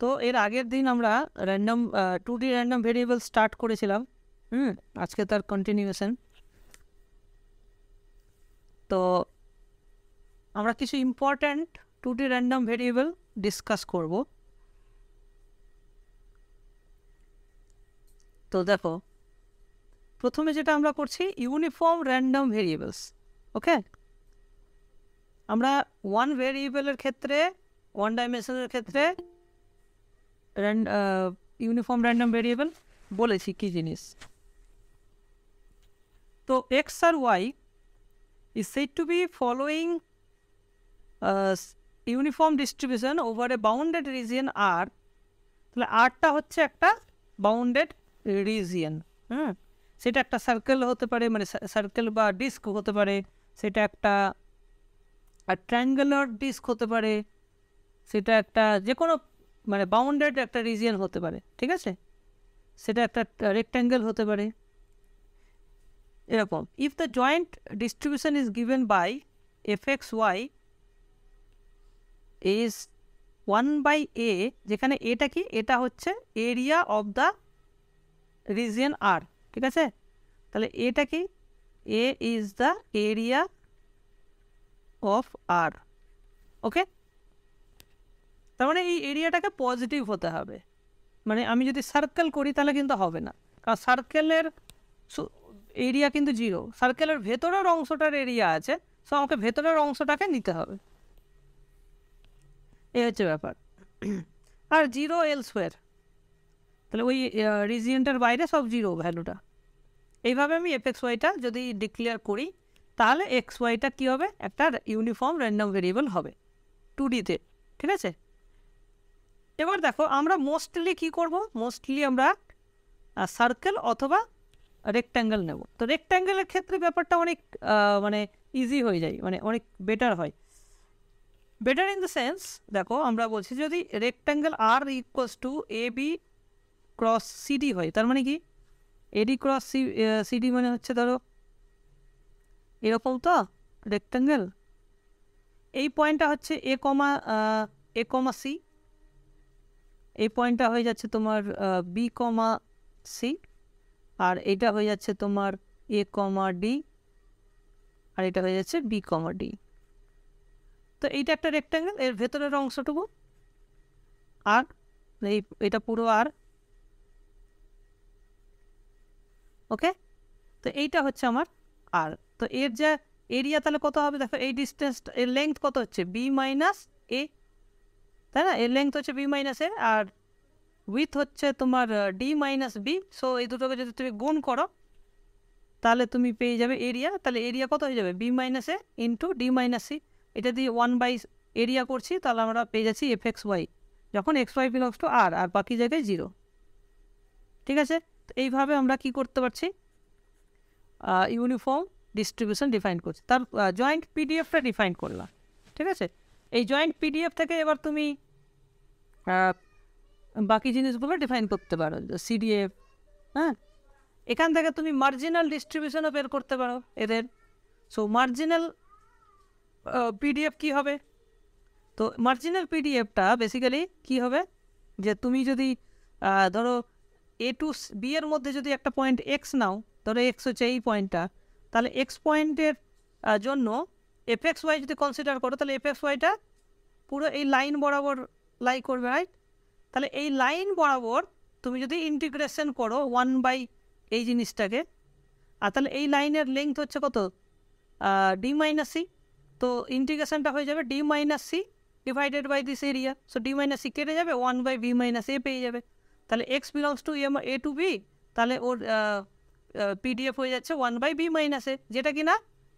তো এর আগের দিন আমরা random 2D random variable start করেছিলাম। আজকে তার কন্টিনিউয়েশন। তো আমরা কিছু important 2D random variable discuss করব। তো দেখো, প্রথমে যেটা আমরা করছি ইউনিফর্ম র্যান্ডম ভেরিয়েবলস। ওকে, আমরা ওয়ান ভেরিয়েবলের ক্ষেত্রে, ওয়ান ডাইমেনশনের ক্ষেত্রে ইউনিফর্ম র্যান্ডম ভেরিয়েবল বলেছি কি জিনিস। তো এক্স আর y is said to be following uniform distribution over a bounded region R. তাহলে আরটা হচ্ছে একটা বাউন্ডেড রিজিয়ন। সেটা একটা সার্কেল হতে পারে, মানে সার্কেল বা ডিস্ক হতে পারে, সেটা একটা ট্রায়াঙ্গুলার ডিস্ক হতে পারে, সেটা একটা যে কোনো মানে বাউন্ডেড একটা রিজিয়ন হতে পারে, ঠিক আছে? সেটা একটা রেক্ট্যাঙ্গেল হতে পারে এরকম। If the joint distribution is given by fxy is 1/a, যেখানে এটা কি, এটা হচ্ছে area of the region R, ঠিক আছে? তাহলে এটা কি, a is the area of R. Okay, তার মানে এই এরিয়াটাকে পজিটিভ হতে হবে। মানে আমি যদি সার্কেল করি তাহলে কিন্তু হবে না, কারণ সার্কেলের এরিয়া কিন্তু 0। সার্কেলের ভেতরের অংশটার এরিয়া আছে, সো আমাকে ভেতরের অংশটাকে নিতে হবে, এই হচ্ছে ব্যাপার। আর 0 এলসওয়্যার, তাহলে ওই রিজিয়নটার বাইরে সব 0 ভ্যালুটা। এইভাবে আমি fxyটা যদি ডিক্লেয়ার করি তাহলে xyটা কী হবে, একটা ইউনিফর্ম র্যান্ডম ভেরিয়েবল হবে 2Dতে, ঠিক আছে? এবার দেখো আমরা মোস্টলি কি করব, মোস্টলি আমরা সার্কেল অথবা রেক্ট্যাঙ্গেল নেব। তো রেক্ট্যাঙ্গেলের ক্ষেত্রে ব্যাপারটা অনেক মানে ইজি হয়ে যায়, মানে অনেক বেটার হয়। বেটার ইন দ্য সেন্স, দেখো আমরা বলছি যদি rectangle R equals to a b cross c d হয়, তার মানে কি এডি ক্রস সিডি মানে হচ্ছে ধরো এরকম, তো রেক্ট্যাঙ্গেল এই পয়েন্টটা হচ্ছে এ কমা সি, এই পয়েন্টটা হয়ে যাচ্ছে তোমার বি কমা সি, আর এটা হয়ে যাচ্ছে তোমার এ কমা ডি, আর এটা হয়ে যাচ্ছে বি কমা ডি। তো এইটা একটা রেক্ট্যাঙ্গেল, এর ভেতরের অংশটুকু আর এটা পুরো আর। ওকে, তো এইটা হচ্ছে আমার আর। তো এর যা এরিয়া তাহলে কত হবে, দেখো এই ডিস্টেন্স, এর লেংথ কত হচ্ছে বি মাইনাস এ, তাই না? এর লেংথ হচ্ছে বি মাইনাস এ, আর উইথ হচ্ছে তোমার ডি মাইনাস বি। সো এই দুটোকে যদি তুমি গুণ করো তাহলে তুমি পেয়ে যাবে এরিয়া। তাহলে এরিয়া কত হয়ে যাবে, বি মাইনাস এ ইন্টু ডি মাইনাস সি। এটা দিয়ে 1 এরিয়া করছি, তাহলে আমরা পেয়ে যাচ্ছি fxy, যখন xy বিলংস টু আর, আর বাকি জায়গায় 0, ঠিক আছে? তো এইভাবে আমরা কি করতে পারছি, ইউনিফর্ম ডিস্ট্রিবিউশন ডিফাইন করছি। তার জয়েন্ট পিডিএফটা ডিফাইন করলাম, ঠিক আছে? এই জয়েন্ট পিডিএফ থেকে এবার তুমি বাকি জিনিসগুলো ডিফাইন করতে পারো, সিডিএফ। হ্যাঁ, এখান থেকে তুমি মার্জিনাল ডিস্ট্রিবিউশনও বের করতে পারো এদের। সো মার্জিনাল পিডিএফ কি হবে, তো মার্জিনাল পিডিএফটা বেসিক্যালি কি হবে, যে তুমি যদি ধরো এ টু বি এর মধ্যে যদি একটা পয়েন্ট এক্স নাও, ধরো এক্স হচ্ছে এই পয়েন্টটা, তাহলে এক্স পয়েন্টের জন্য fxy যদি কনসিডার করো, তাহলে fxyটা পুরো এই লাইন বরাবর লাই করবে, রাইট? তাহলে এই লাইন বরাবর তুমি যদি ইন্টিগ্রেশন করো 1 এই জিনিসটাকে, আর তাহলে এই লাইনের লেংথ হচ্ছে কত, ডি মাইনাস সি। তো ইন্টিগ্রেশনটা হয়ে যাবে d minus c divided by this area. So d minus c কেটে যাবে, 1/b মাইনাস এ পেয়ে যাবে। তাহলে x belongs to a to b, তাহলে ওর পিডিএফ হয়ে যাচ্ছে 1/b মাইনাস এ, যেটা কি না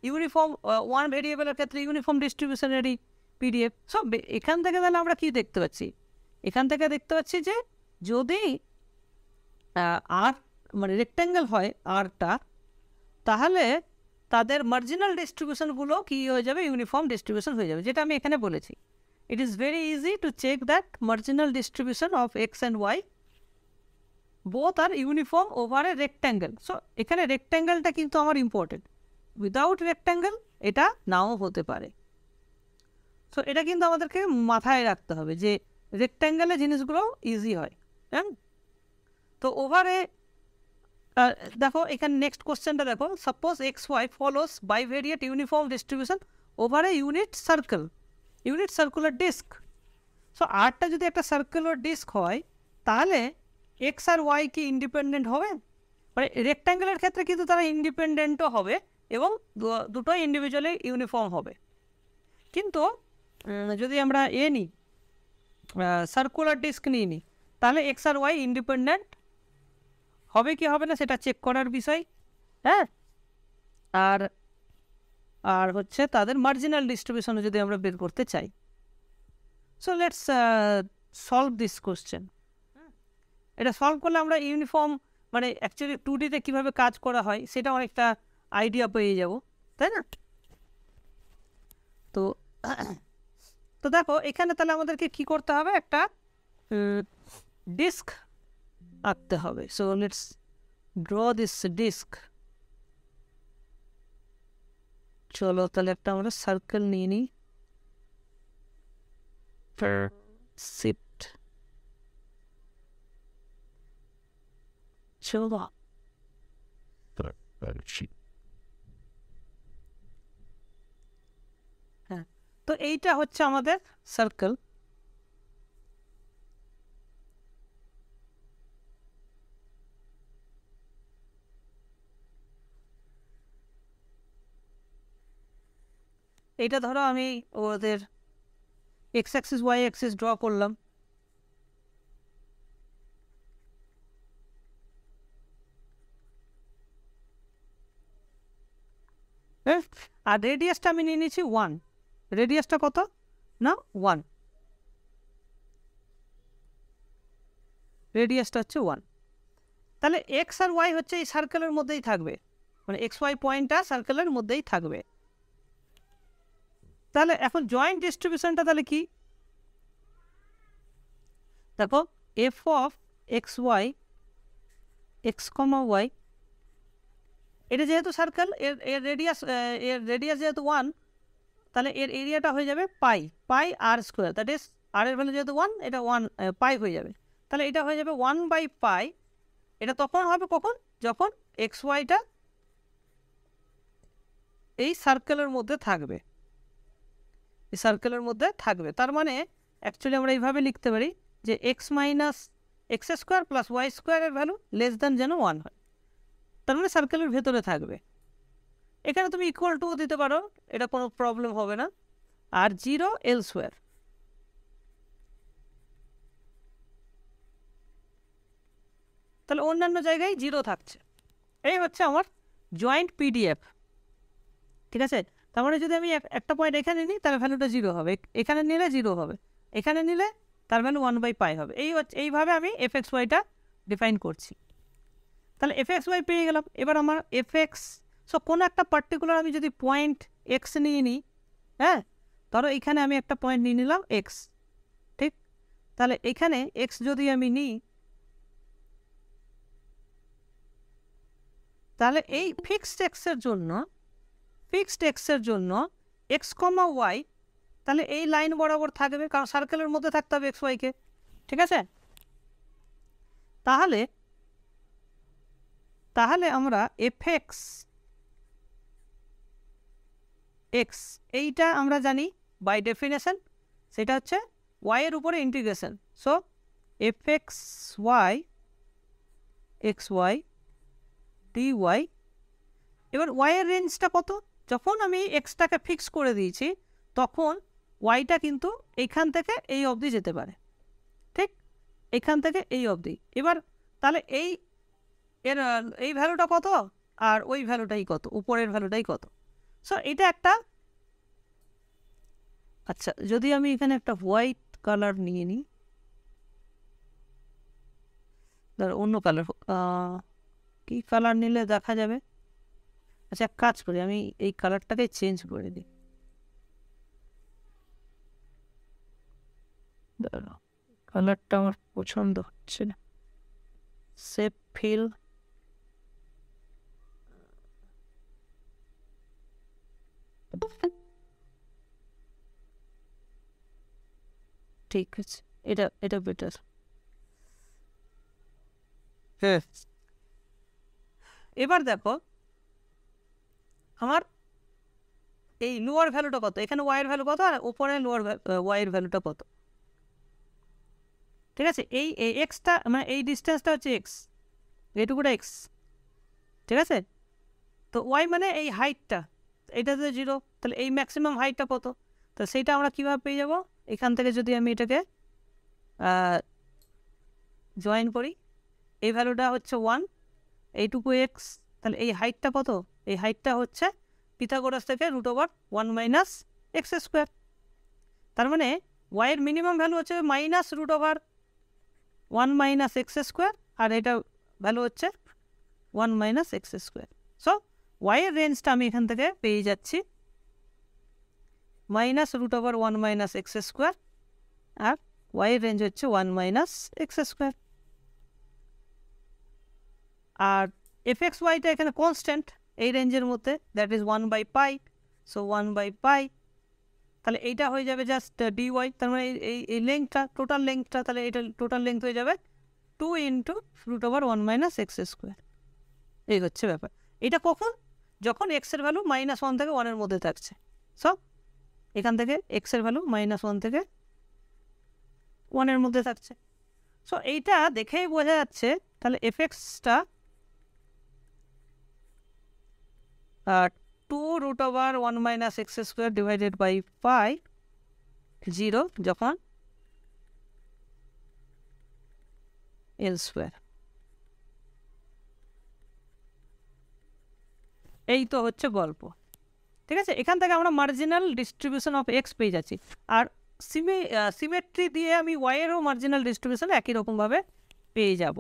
ইউনিফর্ম ওয়ান ভেরিয়েবলের ক্ষেত্রে ইউনিফর্ম ডিস্ট্রিবিউশনেরই পিডিএফ। সো এখান থেকে তাহলে আমরা কি দেখতে পাচ্ছি, এখান থেকে দেখতে পাচ্ছি যে যদি আর মানে রেক্ট্যাঙ্গেল হয় আরটা, তাহলে তাদের মার্জিনাল ডিস্ট্রিবিউশনগুলো কী হয়ে যাবে, ইউনিফর্ম ডিস্ট্রিবিউশন হয়ে যাবে, যেটা আমি এখানে বলেছি। It is very easy to check that marginal distribution of x and y both are uniform over a rectangle. So এখানে রেক্ট্যাঙ্গেলটা কিন্তু আমার ইম্পর্টেন্ট, উইদাউট রেক্ট্যাঙ্গেল এটা নাও হতে পারে। সো এটা কিন্তু আমাদেরকে মাথায় রাখতে হবে যে রেক্ট্যাঙ্গেলে জিনিসগুলো ইজি হয়। হ্যাঁ, তো ওভারে দেখো এখানে নেক্সট কোশ্চেনটা দেখো, suppose X Y follows bivariate uniform distribution over a unit circle, unit circular disc. So আরটা যদি একটা সার্কুলার ডিস্ক হয় তাহলে এক্স আর ওয়াই কি ইন্ডিপেন্ডেন্ট হবে? মানে রেক্ট্যাঙ্গেলের ক্ষেত্রে কিন্তু তারা ইন্ডিপেন্ডেন্টও হবে এবং দুটোই ইন্ডিভিজুয়ালি ইউনিফর্ম হবে। কিন্তু যদি আমরা নিই সার্কুলার ডিস্ক নিয়ে নিই, তাহলে এক্স আর ওয়াই ইন্ডিপেন্ডেন্ট হবে কি হবে না সেটা চেক করার বিষয়। হ্যাঁ, আর আর হচ্ছে তাদের মার্জিনাল ডিস্ট্রিবিউশনও যদি আমরা বের করতে চাই। So let's solve this question. এটা সলভ করলে আমরা ইউনিফর্ম মানে অ্যাকচুয়ালি 2Dতে কীভাবে কাজ করা হয় সেটা অনেকটা আইডিয়া পেয়ে যাব, তাই না? তো তো দেখো এখানে তাহলে আমাদেরকে কি করতে হবে, একটা ডিস্ক আঁকতে হবে। So let's draw this disc. চলো তাহলে একটা আমরা সার্কেল নিয়ে নিই। শিফট চলো, হ্যাঁ, তো এইটা হচ্ছে আমাদের সার্কেল। এইটা ধরো আমি ওদের x axis y axis draw করলাম। হ্যাঁ, আর রেডিয়াসটা আমি নিয়ে নিয়েছি 1। রেডিয়াসটা কত না 1, রেডিয়াসটা হচ্ছে 1। তাহলে এক্স আর ওয়াই হচ্ছে এই সার্কেলের মধ্যেই থাকবে, মানে এক্স ওয়াই পয়েন্টটা সার্কেলের মধ্যেই থাকবে। তাহলে এখন জয়েন্ট ডিস্ট্রিবিউশনটা তাহলে কি দেখো, f of x Y x comma y, এটা যেহেতু সার্কেল এর রেডিয়াস যেহেতু 1, তাহলে এর এরিয়াটা হয়ে যাবে পাই, পাই আর স্কোয়ার, দ্যাট ইজ আর এর ভ্যালু যেহেতু 1, এটা 1 পাই হয়ে যাবে। তাহলে এটা হয়ে যাবে 1/পাই। এটা তখন হবে কখন, যখন এক্স ওয়াইটা এই সার্কেলের মধ্যে থাকবে, এই সার্কেলের মধ্যে থাকবে। তার মানে অ্যাকচুয়ালি আমরা এইভাবে লিখতে পারি যে x minus x square plus y স্কোয়ারের ভ্যালু লেস দ্যান যেন 1 হয়, তার মানে সার্কেলের ভেতরে থাকবে। এখানে তুমি ইকুয়াল টু দিতে পারো, এটা কোনো প্রবলেম হবে না। আর 0 এলসওয়্যার। তাহলে অন্যান্য জায়গায় 0 থাকছে। এই হচ্ছে আমার জয়েন্ট পিডিএফ, ঠিক আছে? তার মানে যদি আমি একটা পয়েন্ট এখানে নিই তাহলে ভ্যালুটা 0 হবে, এখানে নিলে 0 হবে, এখানে নিলে তার ভ্যালু 1/পাই হবে। এইভাবে আমি এফ এক্স ওয়াইটা ডিফাইন করছি। তাহলে এফ এক্স ওয়াই পেয়ে গেলাম। এবার আমার এফ এক্স, সো কোনো একটা পার্টিকুলার আমি যদি পয়েন্ট এক্স নিয়ে নিই, হ্যাঁ, ধরো এইখানে আমি একটা পয়েন্ট নিয়ে নিলাম এক্স, ঠিক? তাহলে এখানে এক্স যদি আমি নিই, তাহলে এই ফিক্সড এক্সের জন্য এক্স কমা ওয়াই, তাহলে এই লাইন বরাবর থাকবে, কারণ সার্কেলের মধ্যে থাকতে হবে এক্স ওয়াইকে, ঠিক আছে? তাহলে আমরা এফ এক্স এক্স এইটা আমরা জানি বাই ডেফিনেশন, সেটা হচ্ছে ওয়াই এর উপরে integration. So f x Y x y d y. এবার ওয়াই এর রেঞ্জটা কত, যখন আমি এক্সটাকে ফিক্স করে দিয়েছি তখন ওয়াইটা কিন্তু এইখান থেকে এই অবধি যেতে পারে, ঠিক? এখান থেকে এই অবধি। এবার তাহলে এই ভ্যালুটা কত আর ওই ভ্যালুটাই কত, উপরের ভ্যালুটাই কত। সো এটা একটা, আচ্ছা যদি আমি এখানে একটা হোয়াইট কালার নিয়ে নিই, অন্য কালার কি কালার নিলে দেখা যাবে? আচ্ছা এক কাজ করি, আমি এই কালারটাকে চেঞ্জ করে দিই। কালারটা আমার পছন্দ হচ্ছে না। সেভ ফিল, ঠিক আছে। এটা এটা বেটার। হ্যাঁ, এবার দেখো আমার এই লোয়ার ভ্যালুটা কত, এখানে ওয়াইয়ের ভ্যালু কত আর উপরে লোয়ার ওয়াইয়ের ভ্যালুটা কত। ঠিক আছে, এই এক্সটা মানে এই ডিস্টেন্সটা হচ্ছে এক্স, এইটুকুটা এক্স। ঠিক আছে, তো ওয়াই মানে এই হাইটটা, এটা তো 0, তাহলে এই ম্যাক্সিমাম হাইটটা কত, তো সেইটা আমরা কীভাবে পেয়ে যাব, এখান থেকে যদি আমি এটাকে জয়েন করি, এই ভ্যালুটা হচ্ছে 1, এইটুকু এক্স, তাহলে এই হাইটটা কত, এই হাইটটা হচ্ছে পিথাগোরাস থেকে √1 - x²। তার মানে ওয়াইয়ের মিনিমাম ভ্যালু হচ্ছে -√1 - x², আর এটা ভ্যালু হচ্ছে 1 - x²। সো ওয়াইয়ের রেঞ্জটা আমি এখান থেকে পেয়ে যাচ্ছি -√1 - x², আর ওয়াইয়ের রেঞ্জ হচ্ছে 1 - x²। আর এফ(x, y)টা এখানে কনস্ট্যান্ট এই রেঞ্জের মধ্যে, দ্যাট ইজ 1/π। সো 1/π, তাহলে এইটা হয়ে যাবে জাস্ট dy, তার মানে এই লেংথটা, টোটাল লেংথটা, তাহলে এটা টোটাল লেংথ হয়ে যাবে 2 × √1 - x²। এই হচ্ছে ব্যাপার। এটা কখন, যখন এক্সের ভ্যালু -1 থেকে 1-এর মধ্যে থাকছে। সো এখান থেকে এক্সের ভ্যালু -1 থেকে 1-এর মধ্যে থাকছে। সো এইটা দেখেই বোঝা যাচ্ছে তাহলে এফ(x)টা 2√1 - x² ডিভাইডেড বাই π 0 যখন L²। এই তো হচ্ছে গল্প। ঠিক আছে, এখান থেকে আমরা মার্জিনাল ডিস্ট্রিবিউশন অফ এক্স পেয়ে যাচ্ছি, আর সিমেট্রি দিয়ে আমি ওয়াইয়েরও মার্জিনাল ডিস্ট্রিবিউশন একই রকমভাবে পেয়ে যাব।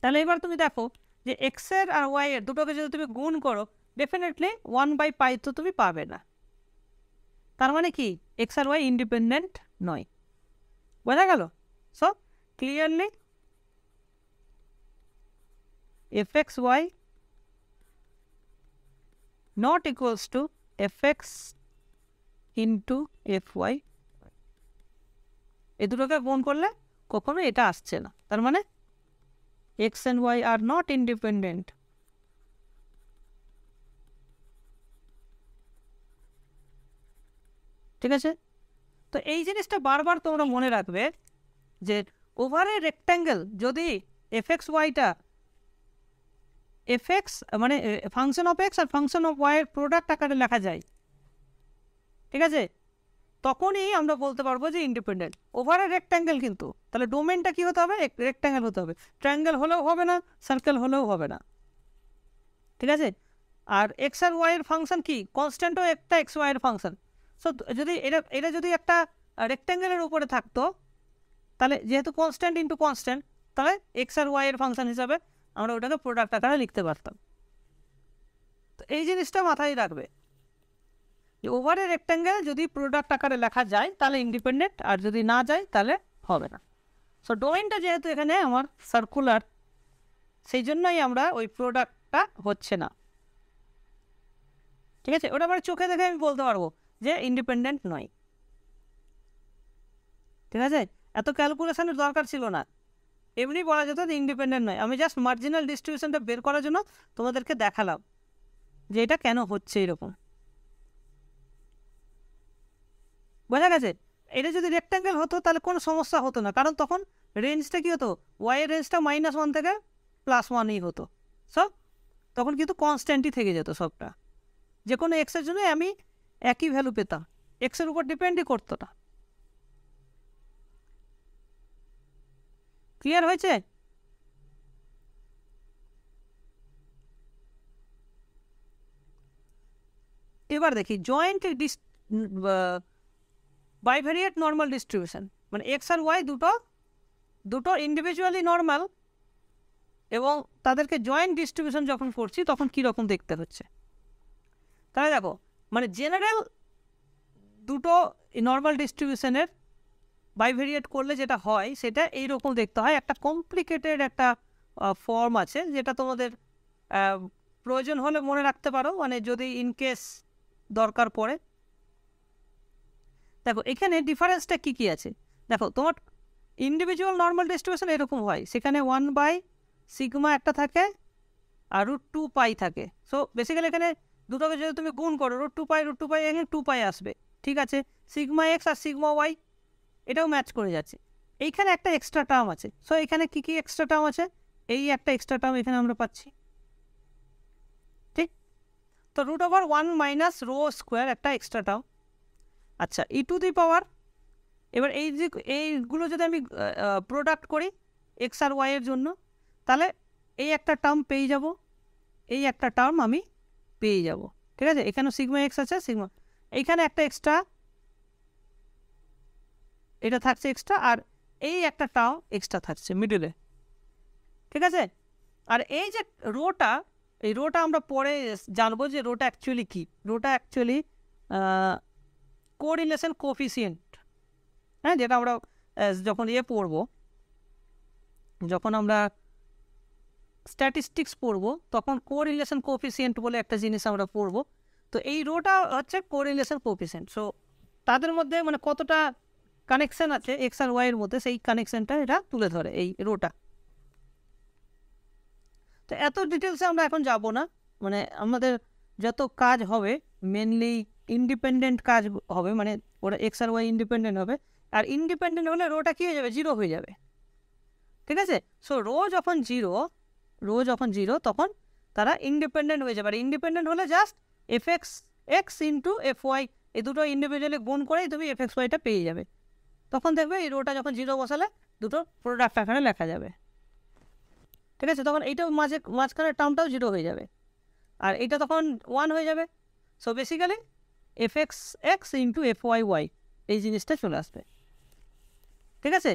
তাহলে এবার তুমি দেখো যে এক্সের আর ওয়াইয়ের দুটোকে যদি তুমি গুণ করো, ডেফিনেটলি 1/π তো তুমি পাবে না। তার মানে কি, এক্স আর ওয়াই ইন্ডিপেন্ডেন্ট নয়। বোঝা গেল? So clearly f(x, y) not equals to f(x into f(y)। এই দুটোকে গুণ করলে কখনো এটা আসছে না, তার মানে x and y are not independent। ঠিক আছে, তো এই জিনিসটা বারবার তোমরা মনে রাখবে যে ওভার এ রেক্ট্যাঙ্গেল যদি f(x, y)টা f(x) মানে ফাংশন অফ এক্স আর ফাংশন অফ ওয়াই এর প্রোডাক্ট আকারে লেখা যায়, ঠিক আছে, তখনই আমরা বলতে পারবো যে ইন্ডিপেন্ডেন্ট। ওভার এ রেক্ট্যাঙ্গেল কিন্তু, তাহলে ডোমেনটা কী হতে হবে, রেক্ট্যাঙ্গেল হতে হবে। ট্রায়াঙ্গেল হলেও হবে না, সার্কেল হলেও হবে না। ঠিক আছে, আর এক্স আর ওয়াই এর ফাংশন কি, কনস্ট্যান্টও একটা এক্স ওয়াই এর ফাংশন। সো যদি এটা যদি একটা রেক্ট্যাঙ্গেলের উপরে থাকতো, তাহলে যেহেতু কনস্ট্যান্ট ইন্টু কনস্ট্যান্ট, তাহলে এক্স আর ওয়াই এর ফাংশন হিসাবে আমরা ওটাকে প্রোডাক্ট আকারে লিখতে পারতাম। তো এই জিনিসটা মাথায় রাখবে যে ওভার এ রেক্ট্যাঙ্গেল যদি প্রোডাক্ট আকারে লেখা যায় তাহলে ইন্ডিপেন্ডেন্ট, আর যদি না যায় তাহলে হবে না। সো ডোমেনটা যেহেতু এখানে আমার সার্কুলার, সেই জন্যই আমরা ওই প্রোডাক্টটা হচ্ছে না। ঠিক আছে, ওটা আমার চোখে দেখে আমি বলতে পারবো যে ইন্ডিপেন্ডেন্ট নয়। ঠিক আছে, এত ক্যালকুলেশনের দরকার ছিল না, এমনি বলা যেত যে ইন্ডিপেন্ডেন্ট নয়। আমি জাস্ট মার্জিনাল ডিস্ট্রিবিউশনটা বের করার জন্য তোমাদেরকে দেখালাম যে এটা কেন হচ্ছে এরকম। বোঝা গেছে? এটা যদি রেক্ট্যাঙ্গেল হতো তাহলে কোনো সমস্যা হতো না, কারণ তখন রেঞ্জটা কী হতো, ওয়াইয়ের রেঞ্জটা -1 থেকে +1ই হতো। সব তখন কিন্তু কনস্ট্যান্টই থেকে যেত সবটা, যে কোনো এক্সের জন্য আমি একই ভ্যালু পেতাম, এক্সের উপর ডিপেন্ডই করতো না। ক্লিয়ার হয়েছে? এবার দেখি জয়েন্ট বাইভেরিয়েট নর্মাল ডিস্ট্রিবিউশন, মানে এক্স আর ওয়াই দুটো ইন্ডিভিজুয়ালি নর্মাল, এবং তাদেরকে জয়েন্ট ডিস্ট্রিবিউশন যখন করছি তখন কীরকম দেখতে হচ্ছে। তাহলে দেখো, মানে জেনারেল দুটো নর্মাল ডিস্ট্রিবিউশনের বাইভেরিয়েট করলে যেটা হয় সেটা এইরকম দেখতে হয়। একটা কমপ্লিকেটেড একটা ফর্ম আছে যেটা তোমাদের প্রয়োজন হলে মনে রাখতে পারো, মানে যদি ইনকেস দরকার পড়ে। দেখো এখানে ডিফারেন্সটা কী কী আছে, দেখো তোমার ইন্ডিভিজুয়াল নর্মাল ডিস্ট্রিবিউশন এরকম হয়, সেখানে 1/σ একটা থাকে আর √2π থাকে। সো বেসিক্যালি এখানে দুটোকে যদি তুমি গুণ করো √2π এখানে 2π আসবে, ঠিক আছে। σx আর σy এটাও ম্যাচ করে যাচ্ছে। এইখানে একটা এক্সট্রা টার্ম আছে। সো এখানে কি কি এক্সট্রা টার্ম আছে, এই একটা এক্সট্রা টার্ম এখানে আমরা পাচ্ছি, ঠিক। তো √1 - ρ² একটা এক্সট্রা টার্ম। আচ্ছা e⁻, এবার এই যে এইগুলো যদি আমি প্রোডাক্ট করি এক্স আর ওয়াই এর জন্য, তাহলে এই একটা টার্ম পেয়ে যাব, এই একটা টার্ম আমি পেয়ে যাব, ঠিক আছে। এখানে σx আছে, এইখানে একটা এক্সট্রা এটা থাকছে এক্সট্রা, আর এই একটা টার্ম এক্সট্রা থাকছে মিডলে, ঠিক আছে। আর এই যে রোটা, এই রোটা আমরা পরে জানবো যে রোটা অ্যাকচুয়ালি কি। রোটা অ্যাকচুয়ালি কোরিলেশন কোফিসিয়েন্ট, হ্যাঁ, যেটা আমরা যখন পড়বো, যখন আমরা স্ট্যাটিস্টিক্স পড়বো তখন কোরিলেশন কোফিসিয়েন্ট বলে একটা জিনিস আমরা পড়বো। তো এই রোটা হচ্ছে কোরিলেশন কোফিসিয়েন্ট। সো তাদের মধ্যে মানে কতটা কানেকশন আছে এক্স আর ওয়াই এর মধ্যে, সেই কানেকশনটা এটা তুলে ধরে এই রোটা। তো এত ডিটেলসে আমরা এখন যাব না, মানে আমাদের যত কাজ হবে মেনলি ইন্ডিপেন্ডেন্ট কাজ হবে, মানে ওরা এক্স আর ওয়াই ইন্ডিপেন্ডেন্ট হবে, আর ইন্ডিপেন্ডেন্ট হলে রোটা কী হয়ে যাবে, 0 হয়ে যাবে, ঠিক আছে। সো রো যখন জিরো তখন তারা ইন্ডিপেন্ডেন্ট হয়ে যাবে। আর ইন্ডিপেন্ডেন্ট হলে জাস্ট fx ইন্টু fy এই দুটো ইন্ডিভিজুয়ালি গুণ করেই তুমি fxyটা পেয়ে যাবে। তখন দেখবে এই রোটা যখন 0 বসালে দুটো প্রোডাক্ট আকারে লেখা যাবে, ঠিক আছে। তখন এইটাও মাঝখানের টার্মটাও 0 হয়ে যাবে, আর এইটা তখন 1 হয়ে যাবে। So basically fx into fyy এই জিনিসটা চলে আসবে, ঠিক আছে।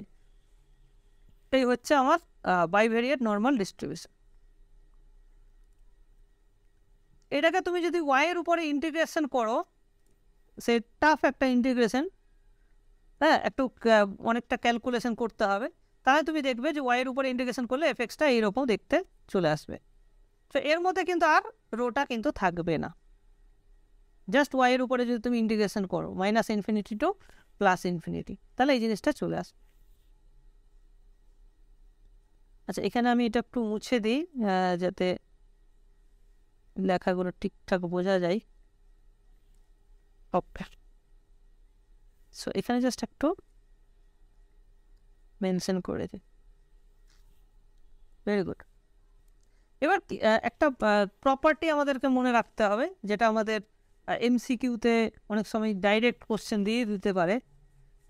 এই হচ্ছে আমার বাইভেরিয়েট নর্মাল ডিস্ট্রিবিউশন। এটাকে তুমি যদি ওয়াই এর উপরে ইন্টিগ্রেশন করো, সে টাফ একটা ইন্টিগ্রেশন, হ্যাঁ, একটু অনেকটা ক্যালকুলেশন করতে হবে, তাহলে তুমি দেখবে যে ওয়াই এর উপরে ইন্টিগ্রেশন করলে এফএক্সটা এইরকম দেখতে চলে আসবে। তো এর মধ্যে কিন্তু আর রোটা কিন্তু থাকবে না, জাস্ট ওয়াই এর উপরে যদি তুমি ইন্টিগ্রেশন করো -∞ টু +∞, তাহলে এই জিনিসটা চলে আসবে। আচ্ছা এখানে আমি এটা একটু মুছে দিই যাতে লেখাগুলো ঠিকঠাক বোঝা যায়। ওকে, সো এখানে জাস্ট একটু মেনশন করে দিই, ভেরি গুড। এবার একটা প্রপার্টি আমাদেরকে মনে রাখতে হবে, যেটা আমাদের এমসিকিউতে অনেক সময় ডাইরেক্ট কোশ্চেন দিয়ে দিতে পারে।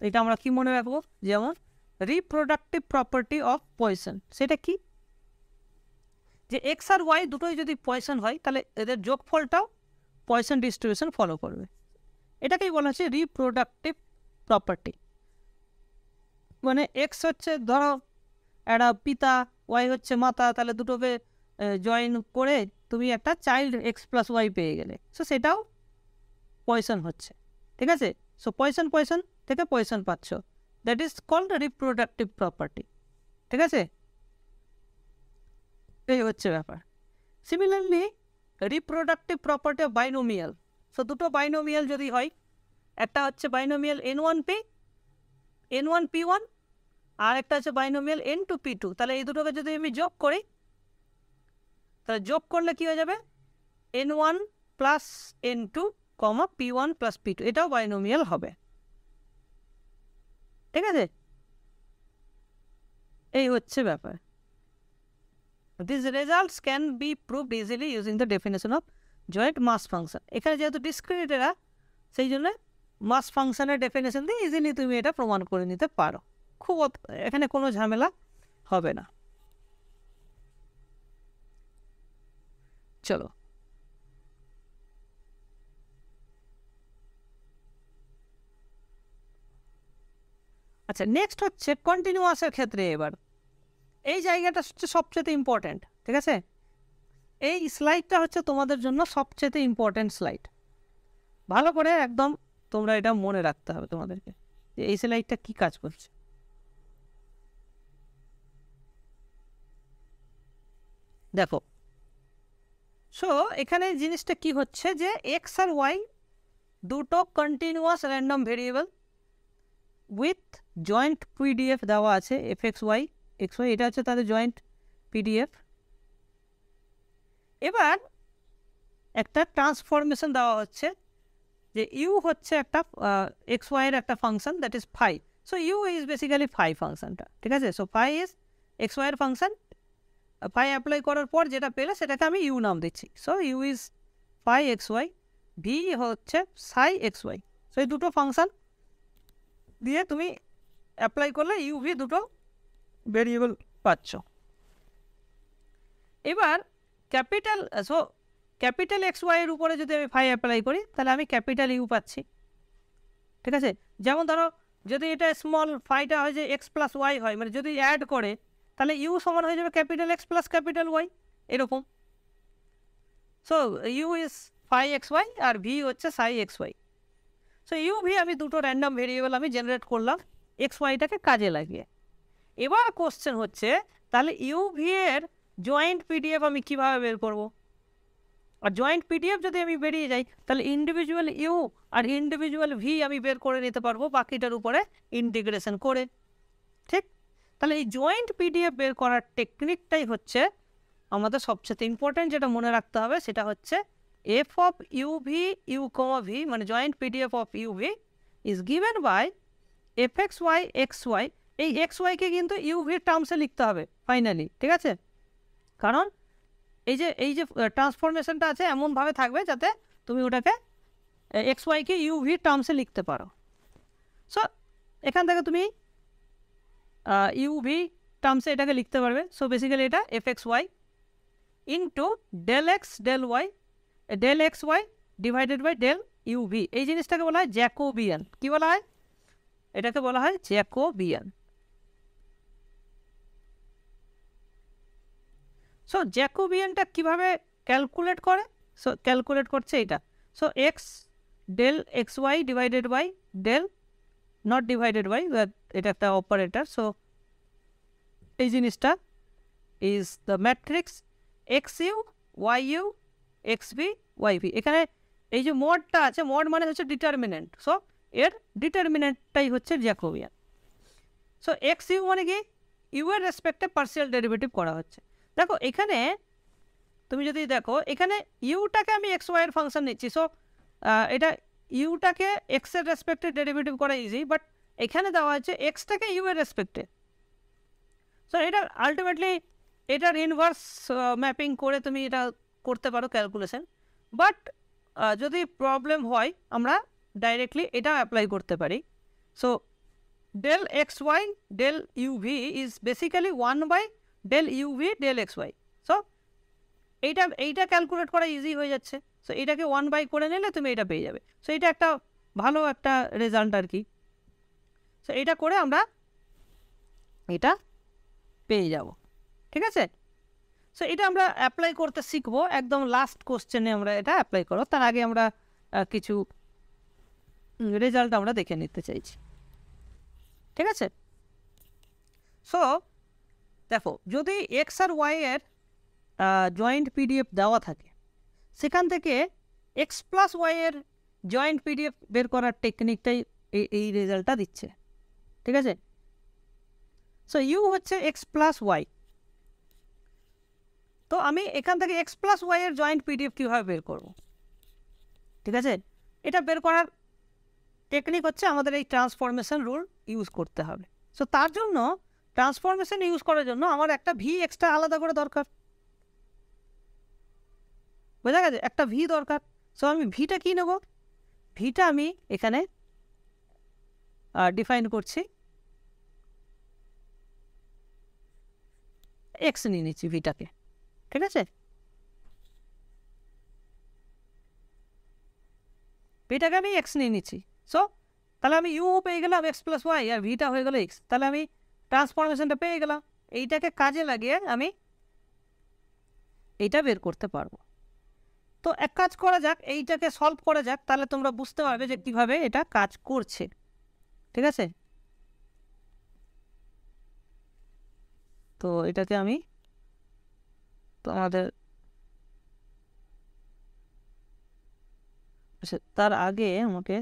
এটা আমরা কি মনে রাখবো, যেমন রিপ্রোডাক্টিভ প্রপার্টি অফ পয়সন। সেটা কি, যে এক্স আর ওয়াই দুটোই যদি পয়সন হয় তাহলে এদের যোগফলটাও পয়সন ডিস্ট্রিবিউশন ফলো করবে। এটাকেই বলা হচ্ছে রিপ্রোডাক্টিভ প্রপার্টি। মানে এক্স হচ্ছে ধরো একটা পিতা, ওয়াই হচ্ছে মাতা, তাহলে দুটোকে জয়েন করে তুমি একটা চাইল্ড এক্স প্লাস ওয়াই পেয়ে গেলে, সো সেটাও পয়সন হচ্ছে, ঠিক আছে। সো পয়সন থেকে পয়সন পাচ্ছ, that is called reproductive property, ঠিক আছে। এই হচ্ছে ব্যাপার। Similarly reproductive property of binomial. So দুটো বাইনোমিয়াল যদি হয়, একটা হচ্ছে বাইনোমিয়াল n1p1 আর একটা হচ্ছে বাইনোমিয়াল n2p2, তাহলে এই দুটোকে যদি আমি যোগ করি, তাহলে যোগ করলে কি হয়ে যাবে, n1 plus n2 p1 plus p2, এটাও বাইনোমিয়াল হবে, ঠিক আছে। এই হচ্ছে ব্যাপার। These results can be proved easily using the definition of joint mass function. এখানে যেহেতু ডিসক্রিট এরা, সেই জন্য মাস ফাংশনের ডেফিনেশন দিয়ে ইজিলি তুমি এটা প্রমাণ করে নিতে পারো, খুব এখানে কোনো ঝামেলা হবে না। চলো আচ্ছা, নেক্সট হচ্ছে কন্টিনিউয়াসের ক্ষেত্রে। এবার এই জায়গাটা হচ্ছে সবচেয়ে ইম্পর্ট্যান্ট, ঠিক আছে। এই স্লাইডটা হচ্ছে তোমাদের জন্য সবচেয়ে ইম্পর্ট্যান্ট স্লাইড। ভালো করে একদম তোমরা এটা মনে রাখতে হবে তোমাদেরকে, যে এই স্লাইডটা কি কাজ করছে। দেখো, সো এখানে জিনিসটা কি হচ্ছে, যে এক্স আর ওয়াই দুটো continuous random variable with joint PDF দেওয়া আছে fxy xy, এটা হচ্ছে তাদের জয়েন্ট পিডিএফ। এবার একটা ট্রান্সফরমেশন দেওয়া হচ্ছে যে ইউ হচ্ছে একটা xy এর একটা function, that is phi. So you is basically phi ফাংশনটা, ঠিক আছে। সো ফাই ইজ xy এর ফাংশন, ফাই অ্যাপ্লাই করার পর যেটা পেলে সেটাকে আমি ইউ নাম দিচ্ছি। So you is phi xy, v হচ্ছে সাই xy। সো এই দুটো ফাংশন দিয়ে তুমি অ্যাপ্লাই করলে ইউ ভি দুটো ভেরিয়েবল পাচ্ছ। এবার ক্যাপিটাল ক্যাপিটাল xy এর উপরে যদি আমি ফাই অ্যাপ্লাই করি তাহলে আমি ক্যাপিটাল ইউ পাচ্ছি, ঠিক আছে। যেমন ধরো যদি এটা স্মল ফাইটা হয় যে এক্স প্লাস ওয়াই হয়, মানে যদি অ্যাড করে তাহলে ইউ সমান হয়ে যাবে capital X plus capital Y, এরকম। So you is phi xy আর ভি হচ্ছে psi xy। So U V আমি দুটো র্যান্ডম ভেরিয়েবল আমি জেনারেট করলাম xyটাকে কাজে লাগিয়ে। এবার কোশ্চেন হচ্ছে তাহলে ইউ ভি এর জয়েন্ট পিডিএফ আমি কীভাবে বের করব? আর জয়েন্ট পিডিএফ যদি আমি বেরিয়ে যাই তাহলে ইন্ডিভিজুয়াল ইউ আর ইন্ডিভিজুয়াল ভি আমি বের করে নিতে পারবো বাকিটার উপরে ইন্টিগ্রেশন করে, ঠিক। তাহলে এই জয়েন্ট পিডিএফ বের করার টেকনিকটাই হচ্ছে আমাদের সবচেয়ে ইম্পর্টেন্ট, যেটা মনে রাখতে হবে সেটা হচ্ছে F of U V U comma V, মানে joint PDF of U V is given by F x Y x Y. এই এক্স ওয়াইকে কিন্তু ইউ ভির টার্মসে লিখতে হবে ফাইনালি, ঠিক আছে। কারণ এই যে ট্রান্সফরমেশনটা আছে এমনভাবে থাকবে যাতে তুমি ওটাকে এক্স ওয়াইকে ইউ ভি টার্মসে লিখতে পারো। সো এখান থেকে তুমি ইউ ভি টার্মসে এটাকে লিখতে পারবে। সো বেসিক্যালি এটা f x y into del x del y, del x y divided by del you v. এই জিনিসটাকে বলা হয় জ্যাকোবিয়ান। কী বলা হয়? এটাকে বলা হয় জ্যাকোবিয়ান। সো জ্যাকোবিয়ানটা কীভাবে ক্যালকুলেট করে? সো ক্যালকুলেট করছে এটা। So x del x y divided by del, not divided by, এটা একটা অপারেটর। সো এই জিনিসটা is the matrix x u y u x V y v. এখানে এই যে মডটা আছে, মড মানে হচ্ছে ডিটারমিনেন্ট। সো এর ডিটারমিনেন্টটাই হচ্ছে জ্যাকোবিয়ান। সো এক্স ইউ মানে কি? ইউ এর রেসপেক্টে পার্সিয়াল ডেরিভেটিভ করা হচ্ছে। দেখো এখানে তুমি যদি দেখো এখানে ইউটাকে আমি এক্স ওয়াইয়ের ফাংশন নিচ্ছি। সো এটা ইউটাকে এক্সের রেসপেক্টে ডেরিভেটিভ করা ইজি, বাট এখানে দেওয়া হচ্ছে এক্সটাকে ইউ এর রেসপেক্টে। সো এটা আলটিমেটলি এটার ইনভার্স ম্যাপিং করে তুমি এটা করতে পারো ক্যালকুলেশন, বাট যদি প্রবলেম হয় আমরা ডাইরেক্টলি এটা অ্যাপ্লাই করতে পারি। So del x Y del U V is basically 1 by del you v del x y. So এইটা ক্যালকুলেট করা ইজি হয়ে যাচ্ছে। সো এটাকে 1 বাই করে নিলে তুমি এটা পেয়ে যাবে। সো এটা একটা ভালো একটা রেজাল্ট আর কি। সো এটা করে আমরা এটা পেয়ে যাব, ঠিক আছে। সো এটা আমরা অ্যাপ্লাই করতে শিখবো একদম লাস্ট কোশ্চেনে আমরা এটা অ্যাপ্লাই করবো। তার আগে আমরা কিছু রেজাল্ট আমরা দেখে নিতে চাইছি, ঠিক আছে। সো দেখো যদি এক্স আর ওয়াই এর জয়েন্ট পিডিএফ দেওয়া থাকে, সেখান থেকে এক্স প্লাস ওয়াই এর জয়েন্ট পিডিএফ বের করার টেকনিকটাই এই রেজাল্টটা দিচ্ছে, ঠিক আছে। সো ইউ হচ্ছে এক্স প্লাস ওয়াই। তো আমি এখান থেকে এক্স প্লাস ওয়াই এর জয়েন্ট পিডিএফ কীভাবে বের করব, ঠিক আছে। এটা বের করার টেকনিক হচ্ছে আমাদের এই ট্রান্সফরমেশন রুল ইউজ করতে হবে। সো তার জন্য ট্রান্সফরমেশন ইউজ করার জন্য আমার একটা ভি এক্সট্রা আলাদা করে দরকার, বোঝা গেছে? একটা ভি দরকার। সো আমি ভিটা কী নেব? ভিটা আমি এখানে ডিফাইন করছি, এক্স নিয়ে নিচ্ছি ভিটাকে, ঠিক আছে। ভিটাকে আমি এক্স নিয়ে নিচ্ছি। সো তাহলে আমি ইউ পেয়ে গেলাম এক্স প্লাস ওয়াই, আর ভিটা হয়ে গেল এক্স। তাহলে আমি ট্রান্সফরমেশনটা পেয়ে গেলাম। এইটাকে কাজে লাগিয়ে আমি এইটা বের করতে পারবো। তো এক কাজ করা যাক, এইটাকে সলভ করা যাক, তাহলে তোমরা বুঝতে পারবে যে কীভাবে এটা কাজ করছে, ঠিক আছে। তো এটাকে আমি তোমাদের তার আগে আমাকে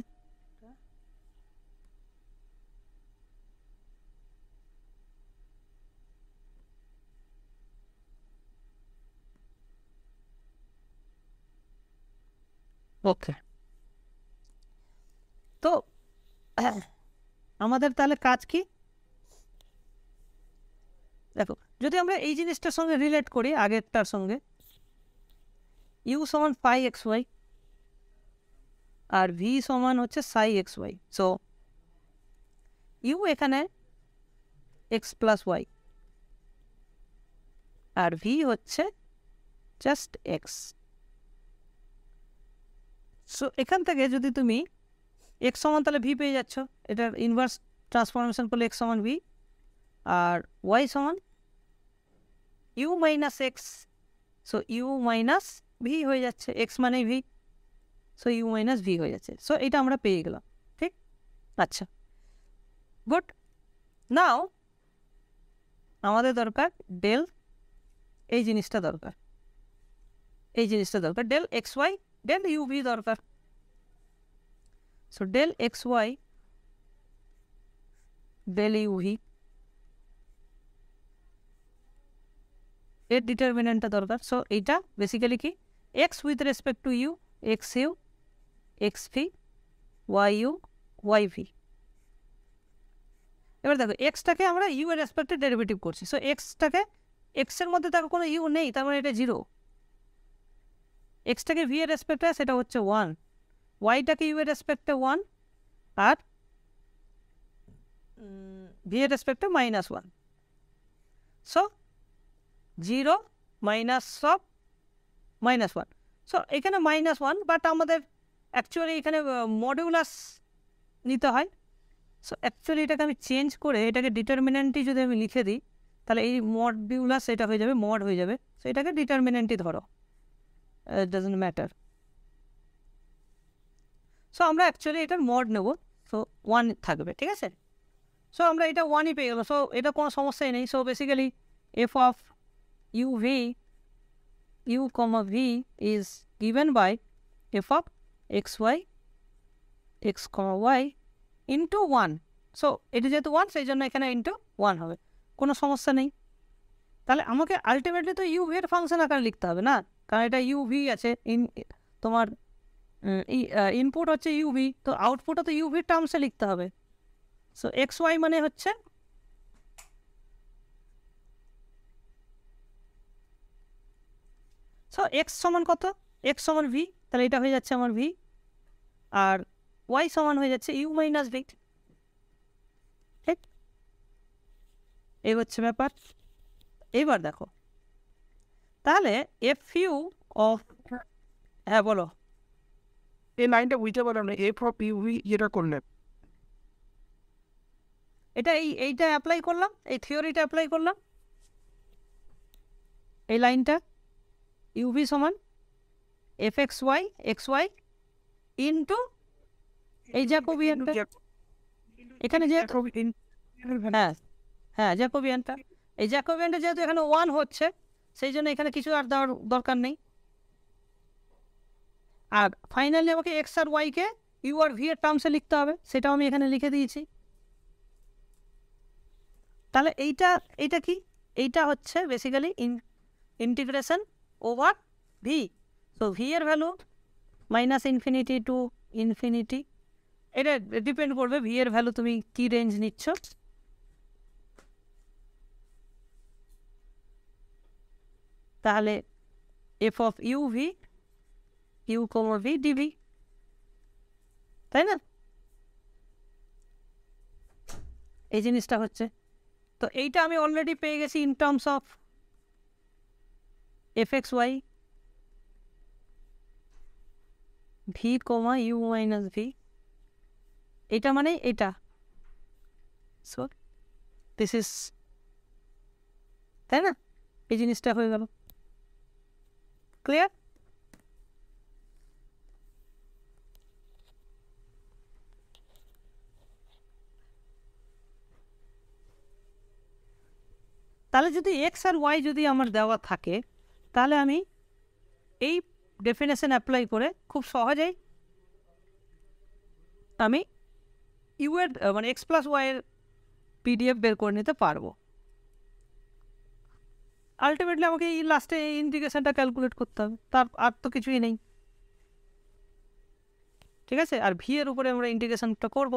ওকে, তো আমাদের তাহলে কাজ কি? দেখো, যদি আমরা এই জিনিসটার সঙ্গে রিলেট করি আগেরটার সঙ্গে, ইউ সমান ফাই এক্স ওয়াই আর ভি সমান হচ্ছে সাই এক্স ওয়াই। সো ইউ এখানে এক্স প্লাস ওয়াই আর ভি হচ্ছে জাস্ট এক্স। সো এখান থেকে যদি তুমি এক্স সমান তাহলে ভি পেয়ে যাচ্ছ, এটার ইনভার্স ট্রান্সফরমেশন করলে এক্স সমান ভি আর ওয়াই সমান u minus x. So u minus v হয়ে যাচ্ছে, এক্স মানেই v, so u minus v হয়ে যাচ্ছে। সো এটা আমরা পেয়ে গেলাম, ঠিক? আচ্ছা, গুড। নাও আমাদের দরকার ডেল, এই জিনিসটা দরকার, এই জিনিসটা দরকার, del x Y, del you V দরকার। So del x Y del you V, এর ডিটারমিনেন্টটা দরকার। সো এইটা বেসিক্যালি কি, X with respect to U, X U x V, Y U Y V. এবার দেখো এক্সটাকে আমরা ইউ এর রেসপেক্টে ডেরিভেটিভ করছি। সো এক্সটাকে, এক্সের মধ্যে দেখো কোনো ইউ নেই, তার মানে এটা জিরো। এক্সটাকে ভি এর রেসপেক্টে সেটা হচ্ছে ওয়ান, ওয়াইটাকে ইউ এর রেসপেক্টে ওয়ান আর ভি এর রেসপেক্টে minus one. So zero minus সব মাইনাস ওয়ান। সো এখানে মাইনাস ওয়ান, বাট আমাদের অ্যাকচুয়ালি এখানে মডিউলাস নিতে হয়। সো অ্যাকচুয়ালি এটাকে আমি চেঞ্জ করে এটাকে ডিটারমিনেন্টই যদি আমি লিখে দিই, তাহলে এই মডিউলাস এটা হয়ে যাবে মড হয়ে যাবে। সো এটাকে ডিটারমিনেন্টই ধরো, ইট ডাজন্ট ম্যাটার। সো আমরা অ্যাকচুয়ালি এটার মড নেব, সো ওয়ান থাকবে, ঠিক আছে? সো আমরা এটা ওয়ানই পেয়ে গেলাম, সো এটা কোনো সমস্যাই নেই। So basically f of U V, you comma v is given by f of x Y, x comma y into one. So এটা যেহেতু ওয়ান, সেই জন্য এখানে ইন্টু ওয়ান হবে, কোনো সমস্যা নেই। তাহলে আমাকে আলটিমেটলি তো ইউ ভি এর ফাংশন আকারে লিখতে হবে না, কারণ এটা ইউ ভি আছে, তোমার ইনপুট হচ্ছে ইউ ভি, তো আউটপুটও তো ইউ ভির টার্মসে লিখতে হবে। সো এক্স ওয়াই মানে হচ্ছে সো এক্স সমান কত, এক্স সমান ভি, তাহলে এটা হয়ে যাচ্ছে আমার ভি আর ওয়াই সমান হয়ে যাচ্ছে ইউ মাইনাস ভি, ঠিক? এই হচ্ছে ব্যাপার। এবার দেখো তাহলে এফ ইউ অফ, হ্যাঁ বলো। এই লাইনটা বুঝতে পারলাম না, এফ অফ ইউ ভি যেটা করলেন, এটা এইটা অ্যাপ্লাই করলাম, এই থিওরিটা অ্যাপ্লাই করলাম, এই লাইনটা ইউভি সমান এফ এক্স ওয়াই ইন্টু এই জ্যাকোবিয়ানটা, এখানে যে হ্যাঁ হ্যাঁ জ্যাকোবিয়ানটা, এই জ্যাকোবিয়ানটা যেহেতু এখানে ওয়ান হচ্ছে, সেই জন্য এখানে কিছু আর দেওয়ার দরকার নেই। আর ফাইনালি আমাকে এক্স আর ওয়াইকে ইউ আর ভি এর টার্মসে লিখতে হবে, সেটাও আমি এখানে লিখে দিয়েছি। তাহলে এইটা কি, এইটা হচ্ছে basically integration over V. So V এর value minus infinity to infinity, এটা ডিপেন্ড করবে ভি এর ভ্যালু তুমি কি রেঞ্জ নিচ্ছ। তাহলে F of U V, you comma V DV, তাই না? এই জিনিসটা হচ্ছে, তো এইটা আমি অলরেডি পেয়ে গেছি in terms of f x y v comma u minus v, এটা মানে এটা। সো দিস ইজ, তাই না? এই জিনিসটা হয়ে গেল ক্লিয়ার। তাহলে যদি এক্স আর ওয়াই যদি আমার দেওয়া থাকে, তাহলে আমি এই ডেফিনেশন অ্যাপ্লাই করে খুব সহজেই আমি ইউ এর মানে এক্স প্লাস ওয়াইয়ের পিডিএফ বের করে নিতে পারবো। আলটিমেটলি আমাকে এই লাস্টে এই ইন্টিগ্রেশনটা ক্যালকুলেট করতে হবে, তার আর তো কিছুই নেই। ঠিক আছে, আর ভি এর উপরে আমরা ইন্টিগ্রেশনটা করব।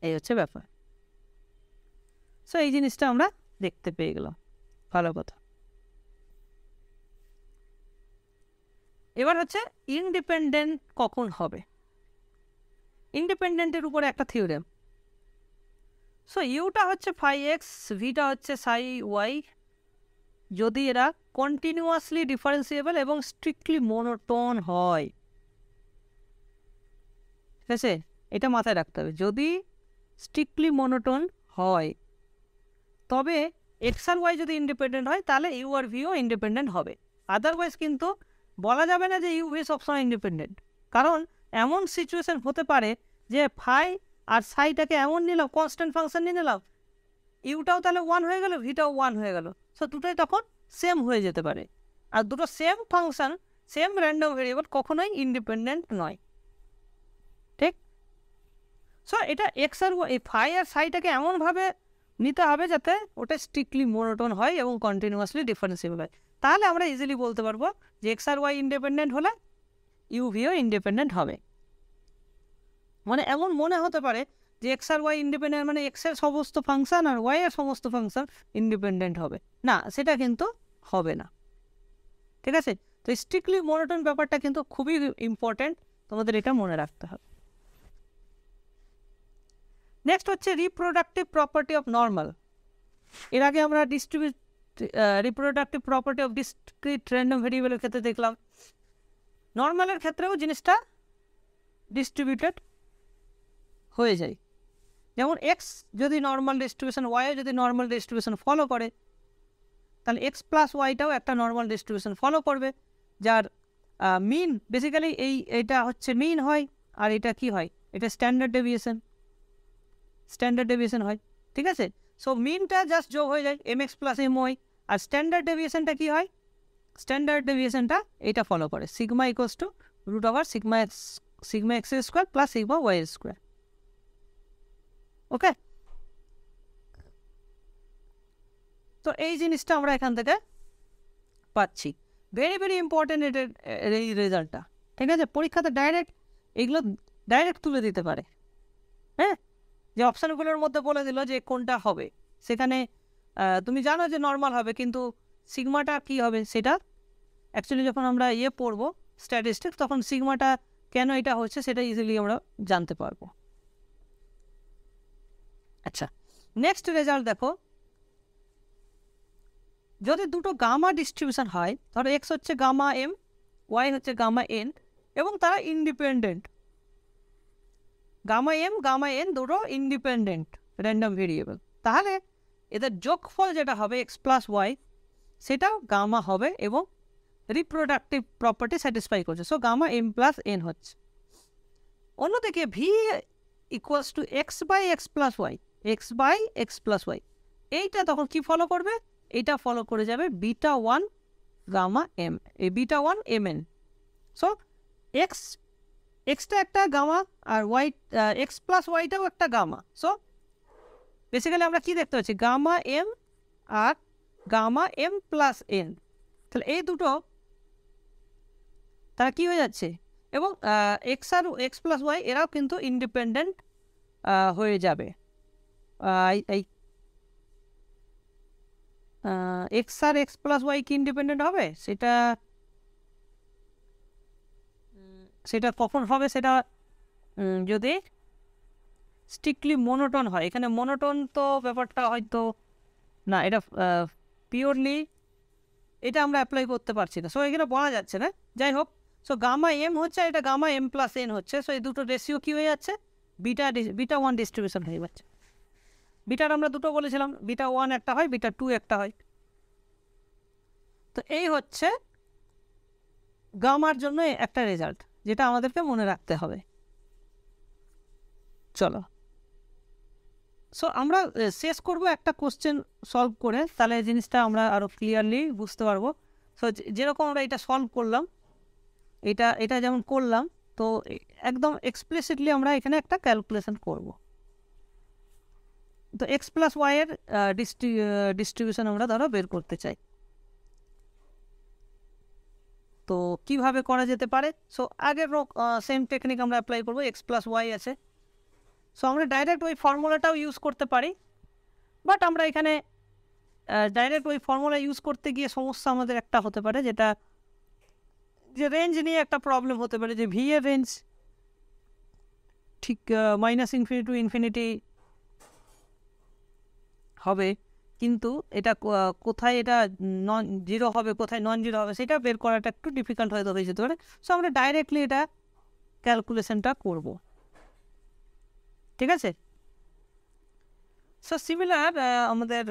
এই হচ্ছে ব্যাপার। সো এই জিনিসটা আমরা দেখতে পেয়ে গেলাম, ভালো কথা। এবার হচ্ছে ইন্ডিপেন্ডেন্ট কখন হবে, ইন্ডিপেন্ডেন্টের উপরে একটা থিওরেম। সো ইউটা হচ্ছে ফাই এক্স, ভিটা হচ্ছে সাই ওয়াই, যদি এরা কন্টিনিউয়াসলি ডিফারেন্সিয়েবল এবং স্ট্রিক্টলি মোনোটোন হয়। ঠিক আছে, এটা মাথায় রাখতে হবে, যদি স্ট্রিক্টলি মোনোটোন হয় তবে এক্স আর ওয়াই যদি ইন্ডিপেন্ডেন্ট হয় তাহলে ইউ আর ভিও ইন্ডিপেন্ডেন্ট হবে। আদারওয়াইজ কিন্তু বলা যাবে না যে ইউ ভি সবসময় ইন্ডিপেন্ডেন্ট, কারণ এমন সিচুয়েশন হতে পারে যে ফাই আর সাইটাকে এমন নিলাম, কনস্ট্যান্ট ফাংশন নিয়ে নিলাম, ইউটাও তাহলে 1 হয়ে গেল, ভিটাও 1 হয়ে গেল। সো দুটোই তখন সেম হয়ে যেতে পারে। আর দুটো same function, same random variable কখনোই ইন্ডিপেন্ডেন্ট নয়। ঠিক? সো এটা এক্স আর ওয়াই, ফাই আর সাইটাকে এমনভাবে নিতে হবে যাতে ওটা স্ট্রিক্টলি মোনোটোন হয় এবং কন্টিনিউয়াসলি ডিফারেন্সিয়েবল হয়। তাহলে আমরা ইজিলি বলতে পারবো যে এক্স আর ওয়াই ইন্ডিপেন্ডেন্ট হলে ইউ ভিও ইন্ডিপেন্ডেন্ট হবে। মানে এমন মনে হতে পারে যে এক্স আর ওয়াই ইন্ডিপেন্ডেন্ট মানে এক্সের সমস্ত ফাংশন আর ওয়াই এর সমস্ত ফাংশন ইন্ডিপেন্ডেন্ট হবে না, সেটা কিন্তু হবে না। ঠিক আছে, তো স্ট্রিক্টলি মোনোটোন ব্যাপারটা কিন্তু খুবই ইম্পর্টেন্ট, তোমাদের এটা মনে রাখতে হবে। নেক্সট হচ্ছে রিপ্রোডাক্টিভ প্রপার্টি অফ নর্মাল। এর আগে আমরা reproductive property of discrete random ভেরিয়েবলের ক্ষেত্রে দেখলাম, নর্মালের ক্ষেত্রেও জিনিসটা ডিস্ট্রিবিউটেড হয়ে যায়। যেমন এক্স যদি নর্মাল ডিস্ট্রিবিউশন, ওয়াইও যদি নর্মাল ডিস্ট্রিবিউশন ফলো করে, তাহলে এক্স প্লাস ওয়াইটাও একটা নর্মাল ডিস্ট্রিবিউশন ফলো করবে, যার মিন বেসিক্যালি এইটা হচ্ছে মিন হয়, আর এটা কি হয়, এটা স্ট্যান্ডার্ড ডেভিয়েশন হয়। ঠিক আছে, সো মিনটা জাস্ট যোগ হয়ে যায় M X plus M Y, আর স্ট্যান্ডার্ড ডেভিয়েশনটা কি হয়, স্ট্যান্ডার্ড ডেভিয়েশনটা এটা ফলো করে, sigma equals to root over sigma X square plus sigma Y square. Okay, তো এই জিনিসটা আমরা এখান থেকে পাচ্ছি। ভেরি ভেরি ইম্পর্টেন্ট এই রেজাল্টটা। ঠিক আছে, পরীক্ষাতে এগুলো ডাইরেক্ট তুলে দিতে পারে। হ্যাঁ, যে অপশানগুলোর মধ্যে বলে দিল যে কোনটা হবে, সেখানে তুমি জানো যে নর্মাল হবে, কিন্তু সিগমাটা কি হবে সেটা অ্যাকচুয়ালি যখন আমরা পড়বো স্ট্যাটিস্টিক্স, তখন সিগমাটা কেন এটা হচ্ছে সেটা ইজিলি আমরা জানতে পারবো। আচ্ছা, নেক্সট রেজাল্ট দেখো, যদি দুটো গামা ডিস্ট্রিবিউশন হয়, ধরো এক্স হচ্ছে গামা এম, ওয়াই হচ্ছে গামা এন, এবং তারা independent, gamma m gamma n দুটো ইন্ডিপেন্ডেন্ট র্যান্ডম ভেরিয়েবল, তাহলে এদের যোগফল যেটা হবে এক্স প্লাস ওয়াই সেটাও গামা হবে এবং রিপ্রোডাক্টিভ প্রপার্টি স্যাটিসফাই করছে। So gamma m plus n হচ্ছে। অন্যদিকে v equals to x by x plus y, x by x plus y, এইটা তখন কি ফলো করবে, এটা ফলো করে যাবে বিটা ওয়ান গামা এম, এই beta one m n. So এক্সটা একটা গামা আর ওয়াই এক্স প্লাস ওয়াইটাও একটা গামা। সো বেসিক্যালি আমরা কি দেখতে পাচ্ছি, গামা এম আর গামা এম প্লাস এন, তাহলে এই দুটো তারা কি হয়ে যাচ্ছে, এবং এক্স আর এক্স প্লাস ওয়াই এরাও কিন্তু ইন্ডিপেন্ডেন্ট হয়ে যাবে। এই এক্স আর এক্স প্লাস ওয়াই কি ইন্ডিপেন্ডেন্ট হবে, সেটা কখন হবে, সেটা যদি স্ট্রিক্টলি মোনোটোন হয়। এখানে মোনোটোন তো ব্যাপারটা হয়তো না, এটা পিওরলি এটা আমরা অ্যাপ্লাই করতে পারছি না, সো এখানে বলা যাচ্ছে না। যাই হোক, সো গামা এম হচ্ছে, এটা গামা এম প্লাস এন হচ্ছে, সো এই দুটো রেশিও কী হয়ে যাচ্ছে, বিটা ওয়ান ডিস্ট্রিবিউশন হয়ে যাচ্ছে। বিটার আমরা দুটো বলেছিলাম, বিটা ওয়ান একটা হয়, বিটা টু একটা হয়। তো এই হচ্ছে গামার জন্য একটা রেজাল্ট, যেটা আমাদেরকে মনে রাখতে হবে। চলো, সো আমরা শেষ করব একটা কোশ্চেন সলভ করে, তাহলে জিনিসটা আমরা আরও ক্লিয়ারলি বুঝতে পারবো। সো যেরকম আমরা এটা সলভ করলাম, এটা যেমন করলাম, তো একদম এক্সপ্লিসিটলি আমরা এখানে একটা ক্যালকুলেশন করব। তো এক্স প্লাস ওয়াইয়ের ডিস্ট্রিবিউশন আমরা ধরো বের করতে চাই। তো কিভাবে করা যেতে পারে? সো আগের সেম টেকনিক আমরা অ্যাপ্লাই করবো, এক্স প্লাস ওয়াই আছে। সো আমরা ডাইরেক্ট ওই ফর্মুলাটাও ইউজ করতে পারি, বাট আমরা এখানে ডাইরেক্ট ওই ফর্মুলা ইউজ করতে গিয়ে সমস্যা আমাদের একটা হতে পারে, যেটা যে রেঞ্জ নিয়ে একটা প্রবলেম হতে পারে, যে ভি এর রেঞ্জ ঠিক -ইনফিনিটি টু ইনফিনিটি হবে, কিন্তু এটা কোথায় এটা নন জিরো হবে, কোথায় নন জিরো হবে, সেটা বের করাটা একটু ডিফিকাল্ট হয়ে যেতে পারে। সো আমরা ডাইরেক্টলি এটা ক্যালকুলেশনটা করব, ঠিক আছে? সো সিমিলার আমাদের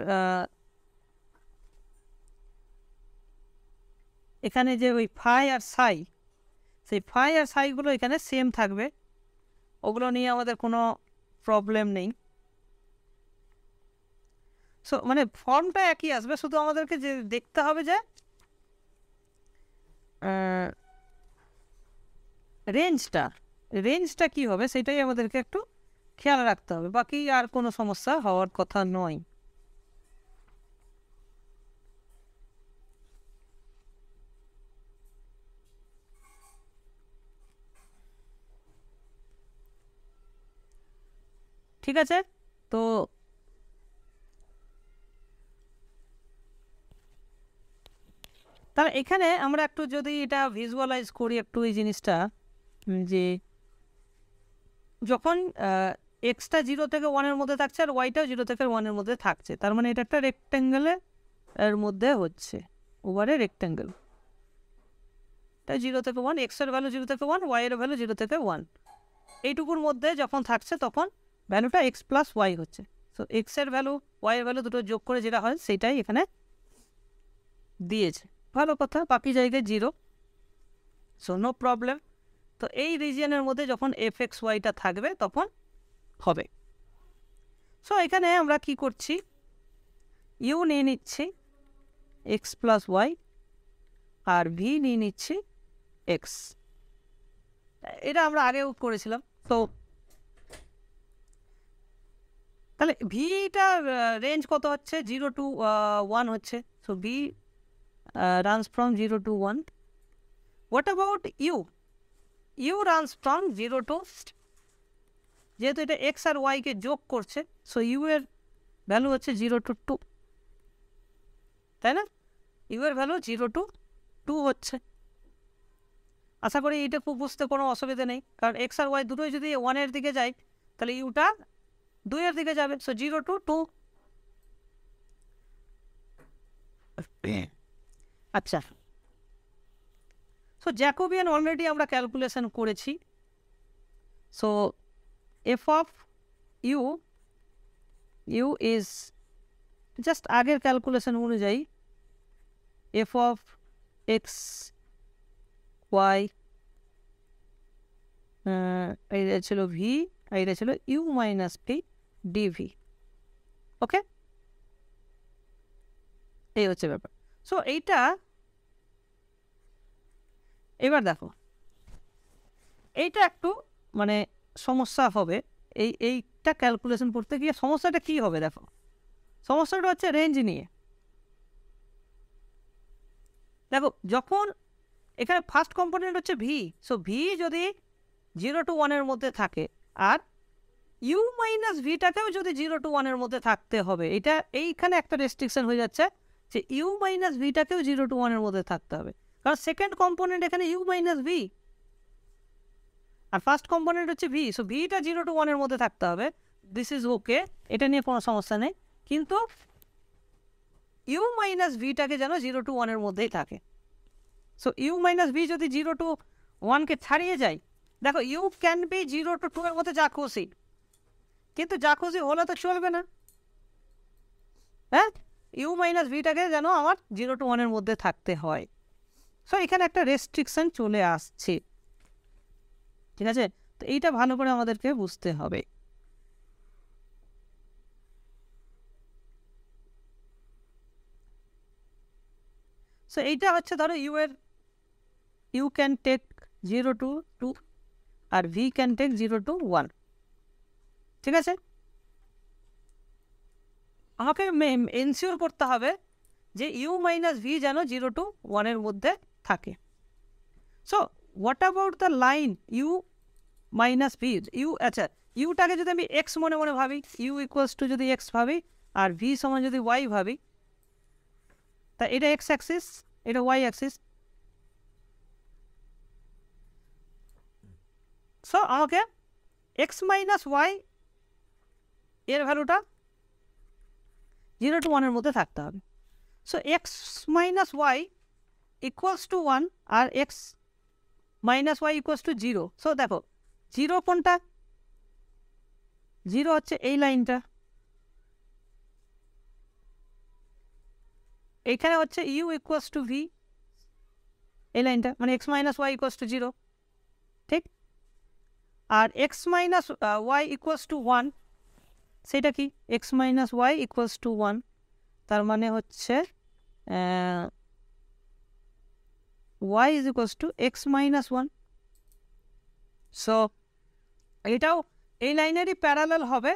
এখানে যে ওই ফাই আর সাই, সেই ফাই আর সাইগুলো এখানে সেম থাকবে, ওগুলো নিয়ে আমাদের কোনো প্রবলেম নেই। সো মানে ফর্মটা একই আসবে, শুধু আমাদেরকে যে দেখতে হবে যে রেঞ্জটা কি হবে, সেটাই আমাদেরকে একটু খেয়াল রাখতে হবে, বাকি আর কোনো সমস্যা হওয়ার কথা নয়। ঠিক আছে? তো তাহলে এখানে আমরা একটু যদি এটা ভিজুয়ালাইজ করি একটু এই জিনিসটা, যে যখন এক্সটা 0 থেকে 1-এর মধ্যে থাকছে আর ওয়াইটাও 0 থেকে 1-এর মধ্যে থাকছে, তার মানে এটা একটা রেক্ট্যাঙ্গেলের এর মধ্যে হচ্ছে, ওভারে রেক্ট্যাঙ্গেল। তাই 0 থেকে 1, এক্সের ভ্যালু 0 থেকে 1, ওয়াইয়ের ভ্যালু 0 থেকে 1, এইটুকুর মধ্যে যখন থাকছে তখন ভ্যালুটা এক্স প্লাস ওয়াই হচ্ছে। সো এক্সের ভ্যালু ওয়াইয়ের ভ্যালু দুটো যোগ করে যেটা হয় সেটাই এখানে দিয়েছে, ভালো কথা। বাকি জায়গায় 0, সো নো প্রবলেম। তো এই রিজিয়নের মধ্যে যখন এফ এক্স ওয়াইটা থাকবে তখন হবে। সো এখানে আমরা কি করছি, ইউ নিয়ে নিচ্ছি এক্স প্লাস ওয়াই, আর ভি নিয়ে নিচ্ছি এক্স। এটা আমরা আগেও করেছিলাম। তো তাহলে ভিটার রেঞ্জ কত হচ্ছে, 0 to 1 হচ্ছে। So v runs from 0 to 1. What about u? U runs from 0 to, যেহেতু এটা এক্স আর ওয়াইকে যোগ করছে, সো ইউ এর ভ্যালু হচ্ছে 0 to 2, তাই না? ইউ এর ভ্যালু 0 to 2 হচ্ছে। আশা করি এইটা খুব বুঝতে কোনো অসুবিধা নেই, কারণ এক্স আর ওয়াই দুটোই যদি 1-এর দিকে যায় তাহলে ইউটা 2-এর দিকে যাবে। So 0 to 2। আচ্ছা, সো জ্যাকোবিয়ান অলরেডি আমরা ক্যালকুলেশন করেছি। So f of u is just আগের ক্যালকুলেশন অনুযায়ী এফ অফ এক্স ওয়াই, এইটা ছিল ভি, এইটা ছিল u minus p d v. Okay, এই হচ্ছে ব্যাপার। সো এইটা এবার দেখো, এইটা একটু মানে সমস্যা হবে, এইটা ক্যালকুলেশন করতে গিয়ে সমস্যাটা কি হবে দেখো, সমস্যাটা হচ্ছে রেঞ্জ নিয়ে। দেখো যখন এখানে ফার্স্ট কম্পোনেন্ট হচ্ছে ভি, সো ভি যদি 0 to 1-এর মধ্যে থাকে, আর ইউ মাইনাস ভিটাকেও যদি 0 to 1-এর মধ্যে থাকতে হবে, এটা এইখানে একটা রেস্ট্রিকশন হয়ে যাচ্ছে যে ইউ মাইনাস ভিটাকেও 0 to 1-এর মধ্যে থাকতে হবে, কারণ সেকেন্ড কম্পোনেন্ট এখানে ইউ মাইনাস ভি আর ফার্স্ট কম্পোনেন্ট হচ্ছে ভি। সো ভিটা 0 to 1-এর মধ্যে থাকতে হবে, দিস ইজ ওকে, এটা নিয়ে কোনো সমস্যা নেই, কিন্তু ইউ মাইনাস ভিটাকে যেন 0 to 1-এর মধ্যেই থাকে। সো ইউ মাইনাস ভি যদি 0 to 1-কে ছাড়িয়ে যায়, দেখো ইউ ক্যান বি 0 to 2-এর মধ্যে যা খুশি, কিন্তু যা খুশি হলে তো চলবে না, হ্যাঁ? ইউ মাইনাস ভিটাকে যেন আমার 0 to 1-এর মধ্যে থাকতে হয়। সো এখানে একটা রেস্ট্রিকশন চলে আসছে, ঠিক আছে? তো এইটা ভালো করে আমাদেরকে বুঝতে হবে। সো এইটা হচ্ছে ধরো ইউ ক্যান টেক 0 to 2 আর ভি ক্যান টেক 0 to 1, ঠিক আছে? আমাকে এনশিওর করতে হবে যে ইউ মাইনাস ভি যেন 0 to 1-এর মধ্যে থাকে। So what about the line u minus v? U, আচ্ছা, ইউটাকে যদি আমি এক্স মনে মনে ভাবি, ইউ ইকুয়ালস টু যদি এক্স ভাবি আর ভি সমান যদি ওয়াই ভাবি, তা এটা এক্স অ্যাক্সিস, এটা ওয়াই অ্যাক্সিস। সো আমাকে এক্স মাইনাস ওয়াই এর ভ্যালুটা 0 to 1 এর মধ্যে থাকতে হবে। So x minus Y equals to 1 আর x minus Y equals to 0। So দেখো 0 কোনটা? 0 হচ্ছে এই লাইনটা, এইখানে হচ্ছে ইউ ইকুয়ালস টু ভি, এই লাইনটা মানে X minus Y equals to 0, ঠিক? আর x minus Y equals to 1, সেটা কি? X minus Y equals to 1, তার মানে হচ্ছে Y is equals to X minus 1। So এটাও এই লাইনেরই প্যারালাল হবে,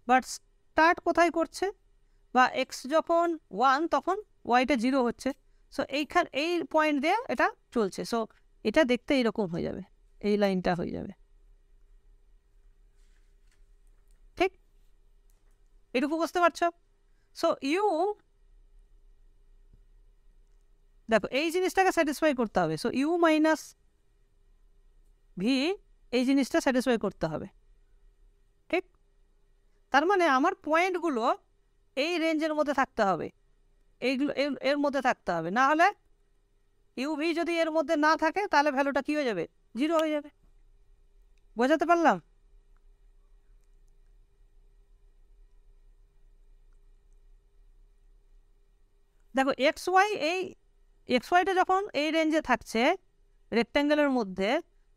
বাট স্টার্ট কোথায় করছে? বা এক্স যখন 1 তখন ওয়াইটা 0 হচ্ছে। সো এই পয়েন্ট দিয়ে এটা চলছে। সো এটা দেখতে এইরকম হয়ে যাবে, এই লাইনটা হয়ে যাবে, ঠিক? এটুকু বুঝতে পারছো? সো ইউ, দেখো এই জিনিসটাকে স্যাটিসফাই করতে হবে। সো ইউ মাইনাস ভি এই জিনিসটা স্যাটিসফাই করতে হবে, ঠিক? তার মানে আমার পয়েন্টগুলো এই রেঞ্জের মধ্যে থাকতে হবে, এইগুলো এর মধ্যে থাকতে হবে, না হলে ইউভি যদি এর মধ্যে না থাকে তাহলে ভ্যালুটা কী হয়ে যাবে? 0 হয়ে যাবে। বোঝাতে পারলাম? দেখো এক্স ওয়াইটা যখন এই রেঞ্জে থাকছে রেক্ট্যাঙ্গেলের মধ্যে,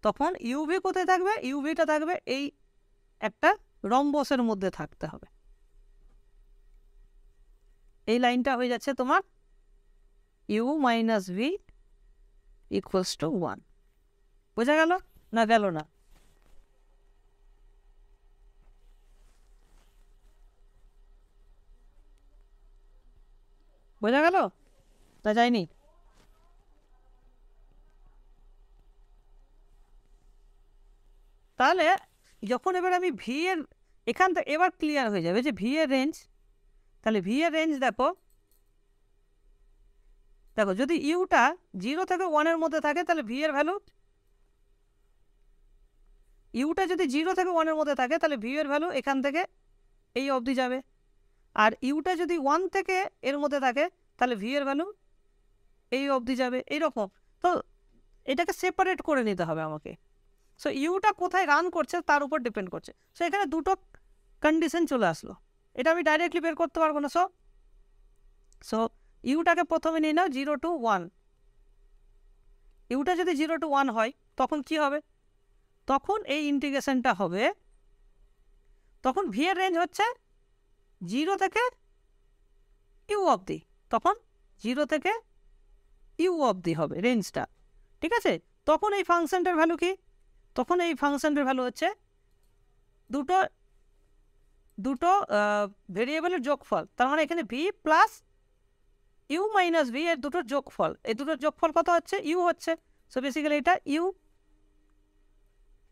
তখন ইউভি কোথায় থাকবে? ইউভিটা থাকবে এই একটা রম্বসের মধ্যে থাকতে হবে। এই লাইনটা হয়ে যাচ্ছে তোমার u minus v equals to 1। বোঝা গেল না গেল না? বোঝা গেল না যায়নি? তাহলে যখন এবার আমি ভি এর এখান থেকে এবার ক্লিয়ার হয়ে যাবে যে ভি এর রেঞ্জ, তাহলে ভি এর রেঞ্জ দেখো যদি ইউটা 0 থেকে 1 এর মধ্যে থাকে তাহলে ভি এর ভ্যালু, ইউটা যদি 0 থেকে 1 এর মধ্যে থাকে তাহলে ভি এর ভ্যালু এখান থেকে এই অবধি যাবে। আর ইউটা যদি 1 থেকে এর মধ্যে থাকে তাহলে ভি এর ভ্যালু এই অবধি যাবে, এইরকম। তো এটাকে সেপারেট করে নিতে হবে আমাকে। সো ইউটা কোথায় রান করছে তার উপর ডিপেন্ড করছে। সো এখানে দুটো কন্ডিশন চলে আসলো, এটা আমি ডাইরেক্টলি বের করতে পারবো না। সো ইউটাকে প্রথমে নিয়ে নাও 0 to 1। ইউটা যদি 0 to 1 হয় তখন কি হবে? তখন এই ইন্টিগ্রেশনটা হবে, তখন ভি এর রেঞ্জ হচ্ছে 0 থেকে ইউ অবধি, তখন 0 থেকে ইউ অবধি হবে রেঞ্জটা, ঠিক আছে? তখন এই ফাংশনটার ভ্যালু কি? তখন এই ফাংশনটার ভ্যালু হচ্ছে দুটো ভেরিয়েবলের যোগফল। তার মানে এখানে v plus u minus v এর দুটোর যোগফল, এই দুটোর যোগফল কত হচ্ছে? ইউ হচ্ছে। সো বেসিক্যালি এটা ইউ,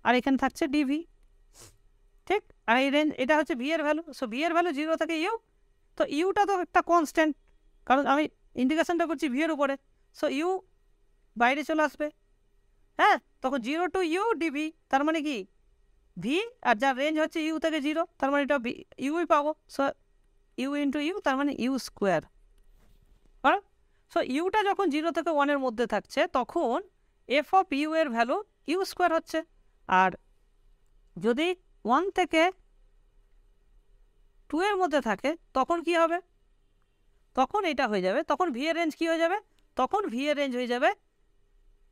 আর এখানে থাকছে ডিভি, ঠিক? আর এই রেঞ্জ এটা হচ্ছে ভি এর ভ্যালু। সো ভি এর ভ্যালু 0 থেকে ইউ, তো ইউটা তো একটা কনস্ট্যান্ট, কারণ আমি ইন্টিগ্রেশনটা করছি ভি এর উপরে। সো ইউ বাইরে চলে আসবে, হ্যাঁ? তখন 0 to ইউ ডিভি, তার মানে কি ভি, আর যার রেঞ্জ হচ্ছে ইউ থেকে 0, তার মানে এটা ইউই পাবো। সো ইউ ইন্টু ইউ, তার মানে ইউ স্কোয়ার। সো ইউটা যখন 0 থেকে 1 এর মধ্যে থাকছে তখন এফ অফ ইউ এর ভ্যালু ইউ স্কোয়ার হচ্ছে। আর যদি 1 থেকে 2 এর মধ্যে থাকে তখন কি হবে? তখন এটা হয়ে যাবে, তখন ভি এর রেঞ্জ কি হয়ে যাবে? তখন ভি এর রেঞ্জ হয়ে যাবে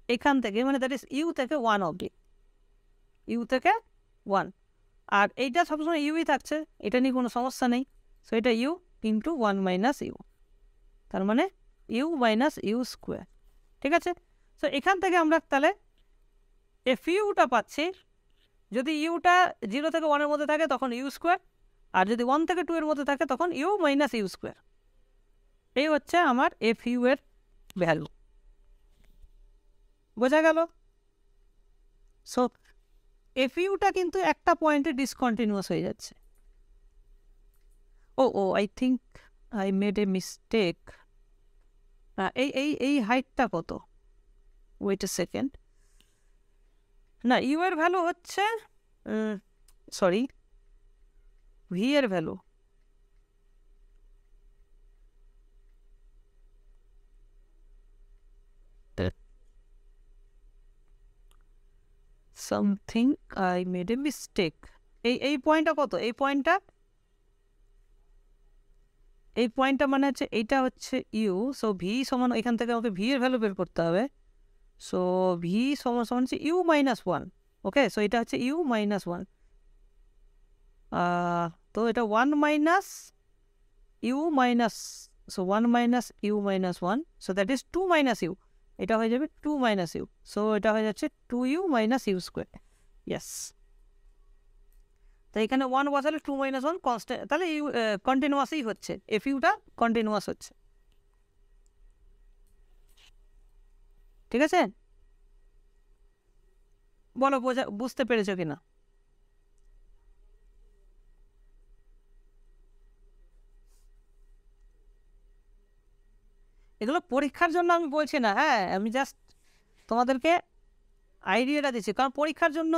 এখান থেকে, মানে দ্যাট ইজ ইউ থেকে 1 অবধি, ইউ থেকে 1। আর এইটা সবসময় ইউই থাকছে, এটা নিয়ে কোনো সমস্যা নেই। সো এটা ইউ ইন্টু 1 মাইনাস ইউ, তার মানে ইউ মাইনাস ইউ স্কোয়ার, ঠিক আছে? সো এখান থেকে আমরা তাহলে এফ ইউটা পাচ্ছি, যদি ইউটা 0 থেকে 1 এর মধ্যে থাকে তখন ইউ স্কোয়ার, আর যদি 1 থেকে 2 এর মধ্যে থাকে তখন ইউ মাইনাস ইউ স্কোয়ার। এই হচ্ছে আমার এফ ইউ এর ভ্যালু। বোঝা গেল? সো এফইউটা কিন্তু একটা পয়েন্টে ডিসকন্টিনিউয়াস হয়ে যাচ্ছে। Oh I think I made a mistake. এই এই এই হাইটটা কত? ওয়েট এ সেকেন্ড, না ইউ এর ভ্যালু হচ্ছে, সরি, ভি এর ভ্যালু। Something I made a mistake. এই পয়েন্টটা কত? এই পয়েন্টটা মানে হচ্ছে এইটা হচ্ছে ইউ। সো ভি সমান, এখান থেকে আমাকে ভি এর ভ্যালু বের করতে হবে। সো ভি সমান সমান হচ্ছে u minus one. Okay, so এটা হচ্ছে ইউ মাইনাস ওয়ান। তো এটা one minus u minus, so one minus u minus one, so that is two minus u. এটা হয়ে যাবে টু মাইনাস ইউ, সো এটা হয়ে যাচ্ছে two u minus u square. Yes, তো এখানে ওয়ান বসালে টু মাইনাস ওয়ান কনস্ট্যান্ট, তাহলে ইউ কন্টিনিউয়াসই হচ্ছে, এফ ইউটা কন্টিনিউয়াস হচ্ছে। ঠিক আছে, বলো বুঝতে পেরেছো কিনা? এগুলো পরীক্ষার জন্য আমি বলছি না, হ্যাঁ, আমি জাস্ট তোমাদেরকে আইডিয়াটা দিচ্ছি, কারণ পরীক্ষার জন্য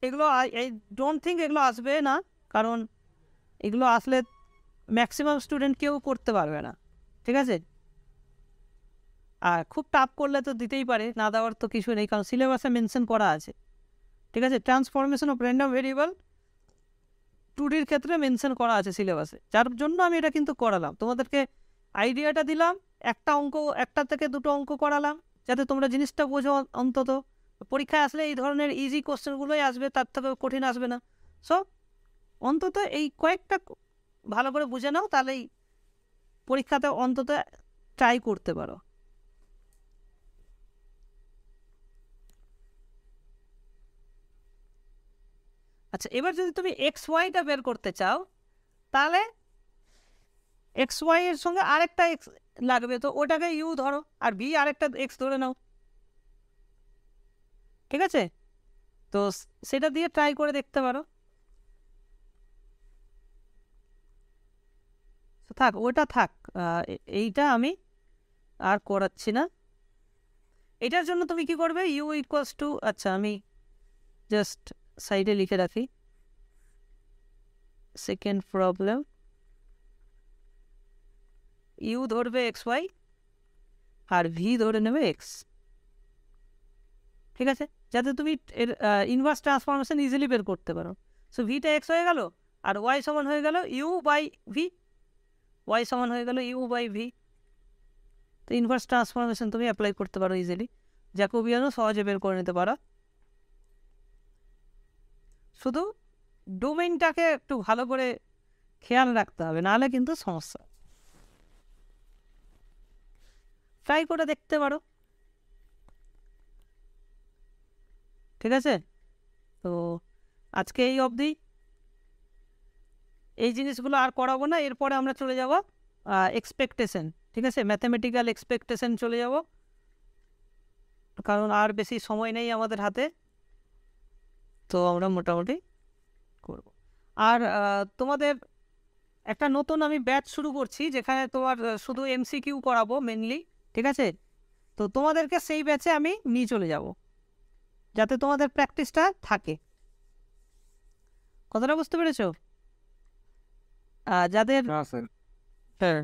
এগুলো আই ডোন্ট থিঙ্ক এগুলো আসবে না, কারণ এগুলো আসলে ম্যাক্সিমাম স্টুডেন্ট কেউ করতে পারবে না। ঠিক আছে, আর খুব টাফ করলে তো দিতেই পারে, না দেওয়ার তো কিছু নেই, কারণ সিলেবাসে মেনশন করা আছে। ঠিক আছে, ট্রান্সফরমেশন অফ র্যান্ডম ভেরিয়েবল 2Dর ক্ষেত্রে মেনশন করা আছে সিলেবাসে, যার জন্য আমি এটা কিন্তু করালাম, তোমাদেরকে আইডিয়াটা দিলাম, একটা থেকে দুটো অঙ্ক করালাম, যাতে তোমরা জিনিসটা বোঝো অন্তত। পরীক্ষায় আসলে এই ধরনের ইজি কোশ্চেনগুলোই আসবে, তার থেকে কঠিন আসবে না। সো অন্তত এই কয়েকটা ভালো করে বুঝে নাও, তাহলেই পরীক্ষাতে অন্তত ট্রাই করতে পারো। আচ্ছা, এবার যদি তুমি এক্স ওয়াইটা বের করতে চাও, তাহলে এক্স ওয়াই এর সঙ্গে আরেকটা এক্স লাগবে, তো ওটাকে ইউ ধরো, আর ভি আরেকটা এক্স ধরে নাও। ঠিক আছে, তো সেটা দিয়ে ট্রাই করে দেখতে পারো। থাক, ওটা থাক, এইটা আমি আর করাচ্ছি না। এটার জন্য তুমি কি করবে, ইউ ইকুয়ালস টু, আচ্ছা আমি জাস্ট সাইডে লিখে রাখি, সেকেন্ড প্রবলেম, ইউ ধরবে এক্স ওয়াই আর ভি ধরে নেবে এক্স। ঠিক আছে, যাতে তুমি এর ইনভার্স ট্রান্সফরমেশন ইজিলি বের করতে পারো। সো ভিটা এক্স হয়ে গেল, আর ওয়াই সমান হয়ে গেল ইউ বাই ভি, ওয়াই সমান হয়ে গেল ইউ বাই ভি। তো ইনভার্স ট্রান্সফরমেশন তুমি অ্যাপ্লাই করতে পারো ইজিলি, জ্যাকোবিয়ানও সহজে বের করে নিতে পারো। শুধু ডোমেইনটাকে একটু ভালো করে খেয়াল রাখতে হবে, নাহলে কিন্তু সমস্যা। ট্রাই করে দেখতে পারো। ঠিক আছে, তো আজকে এই অবধি, এই জিনিসগুলো আর করাবো না, এরপরে আমরা চলে যাব এক্সপেকটেশন। ঠিক আছে, ম্যাথামেটিক্যাল এক্সপেকটেশন চলে যাব, কারণ আর বেশি সময় নেই আমাদের হাতে, তো আমরা মোটামুটি করব। আর তোমাদের একটা নতুন আমি ব্যাচ শুরু করছি, যেখানে তোমার শুধু এমসিকিউ করাবো মেনলি। ঠিক আছে, তো তোমাদেরকে সেই ব্যাচে আমি নিয়ে চলে যাব, যাতে তোমাদের প্র্যাকটিসটা থাকে। কথাটা বুঝতে পেরেছো? যাদের, না স্যার। হ্যাঁ,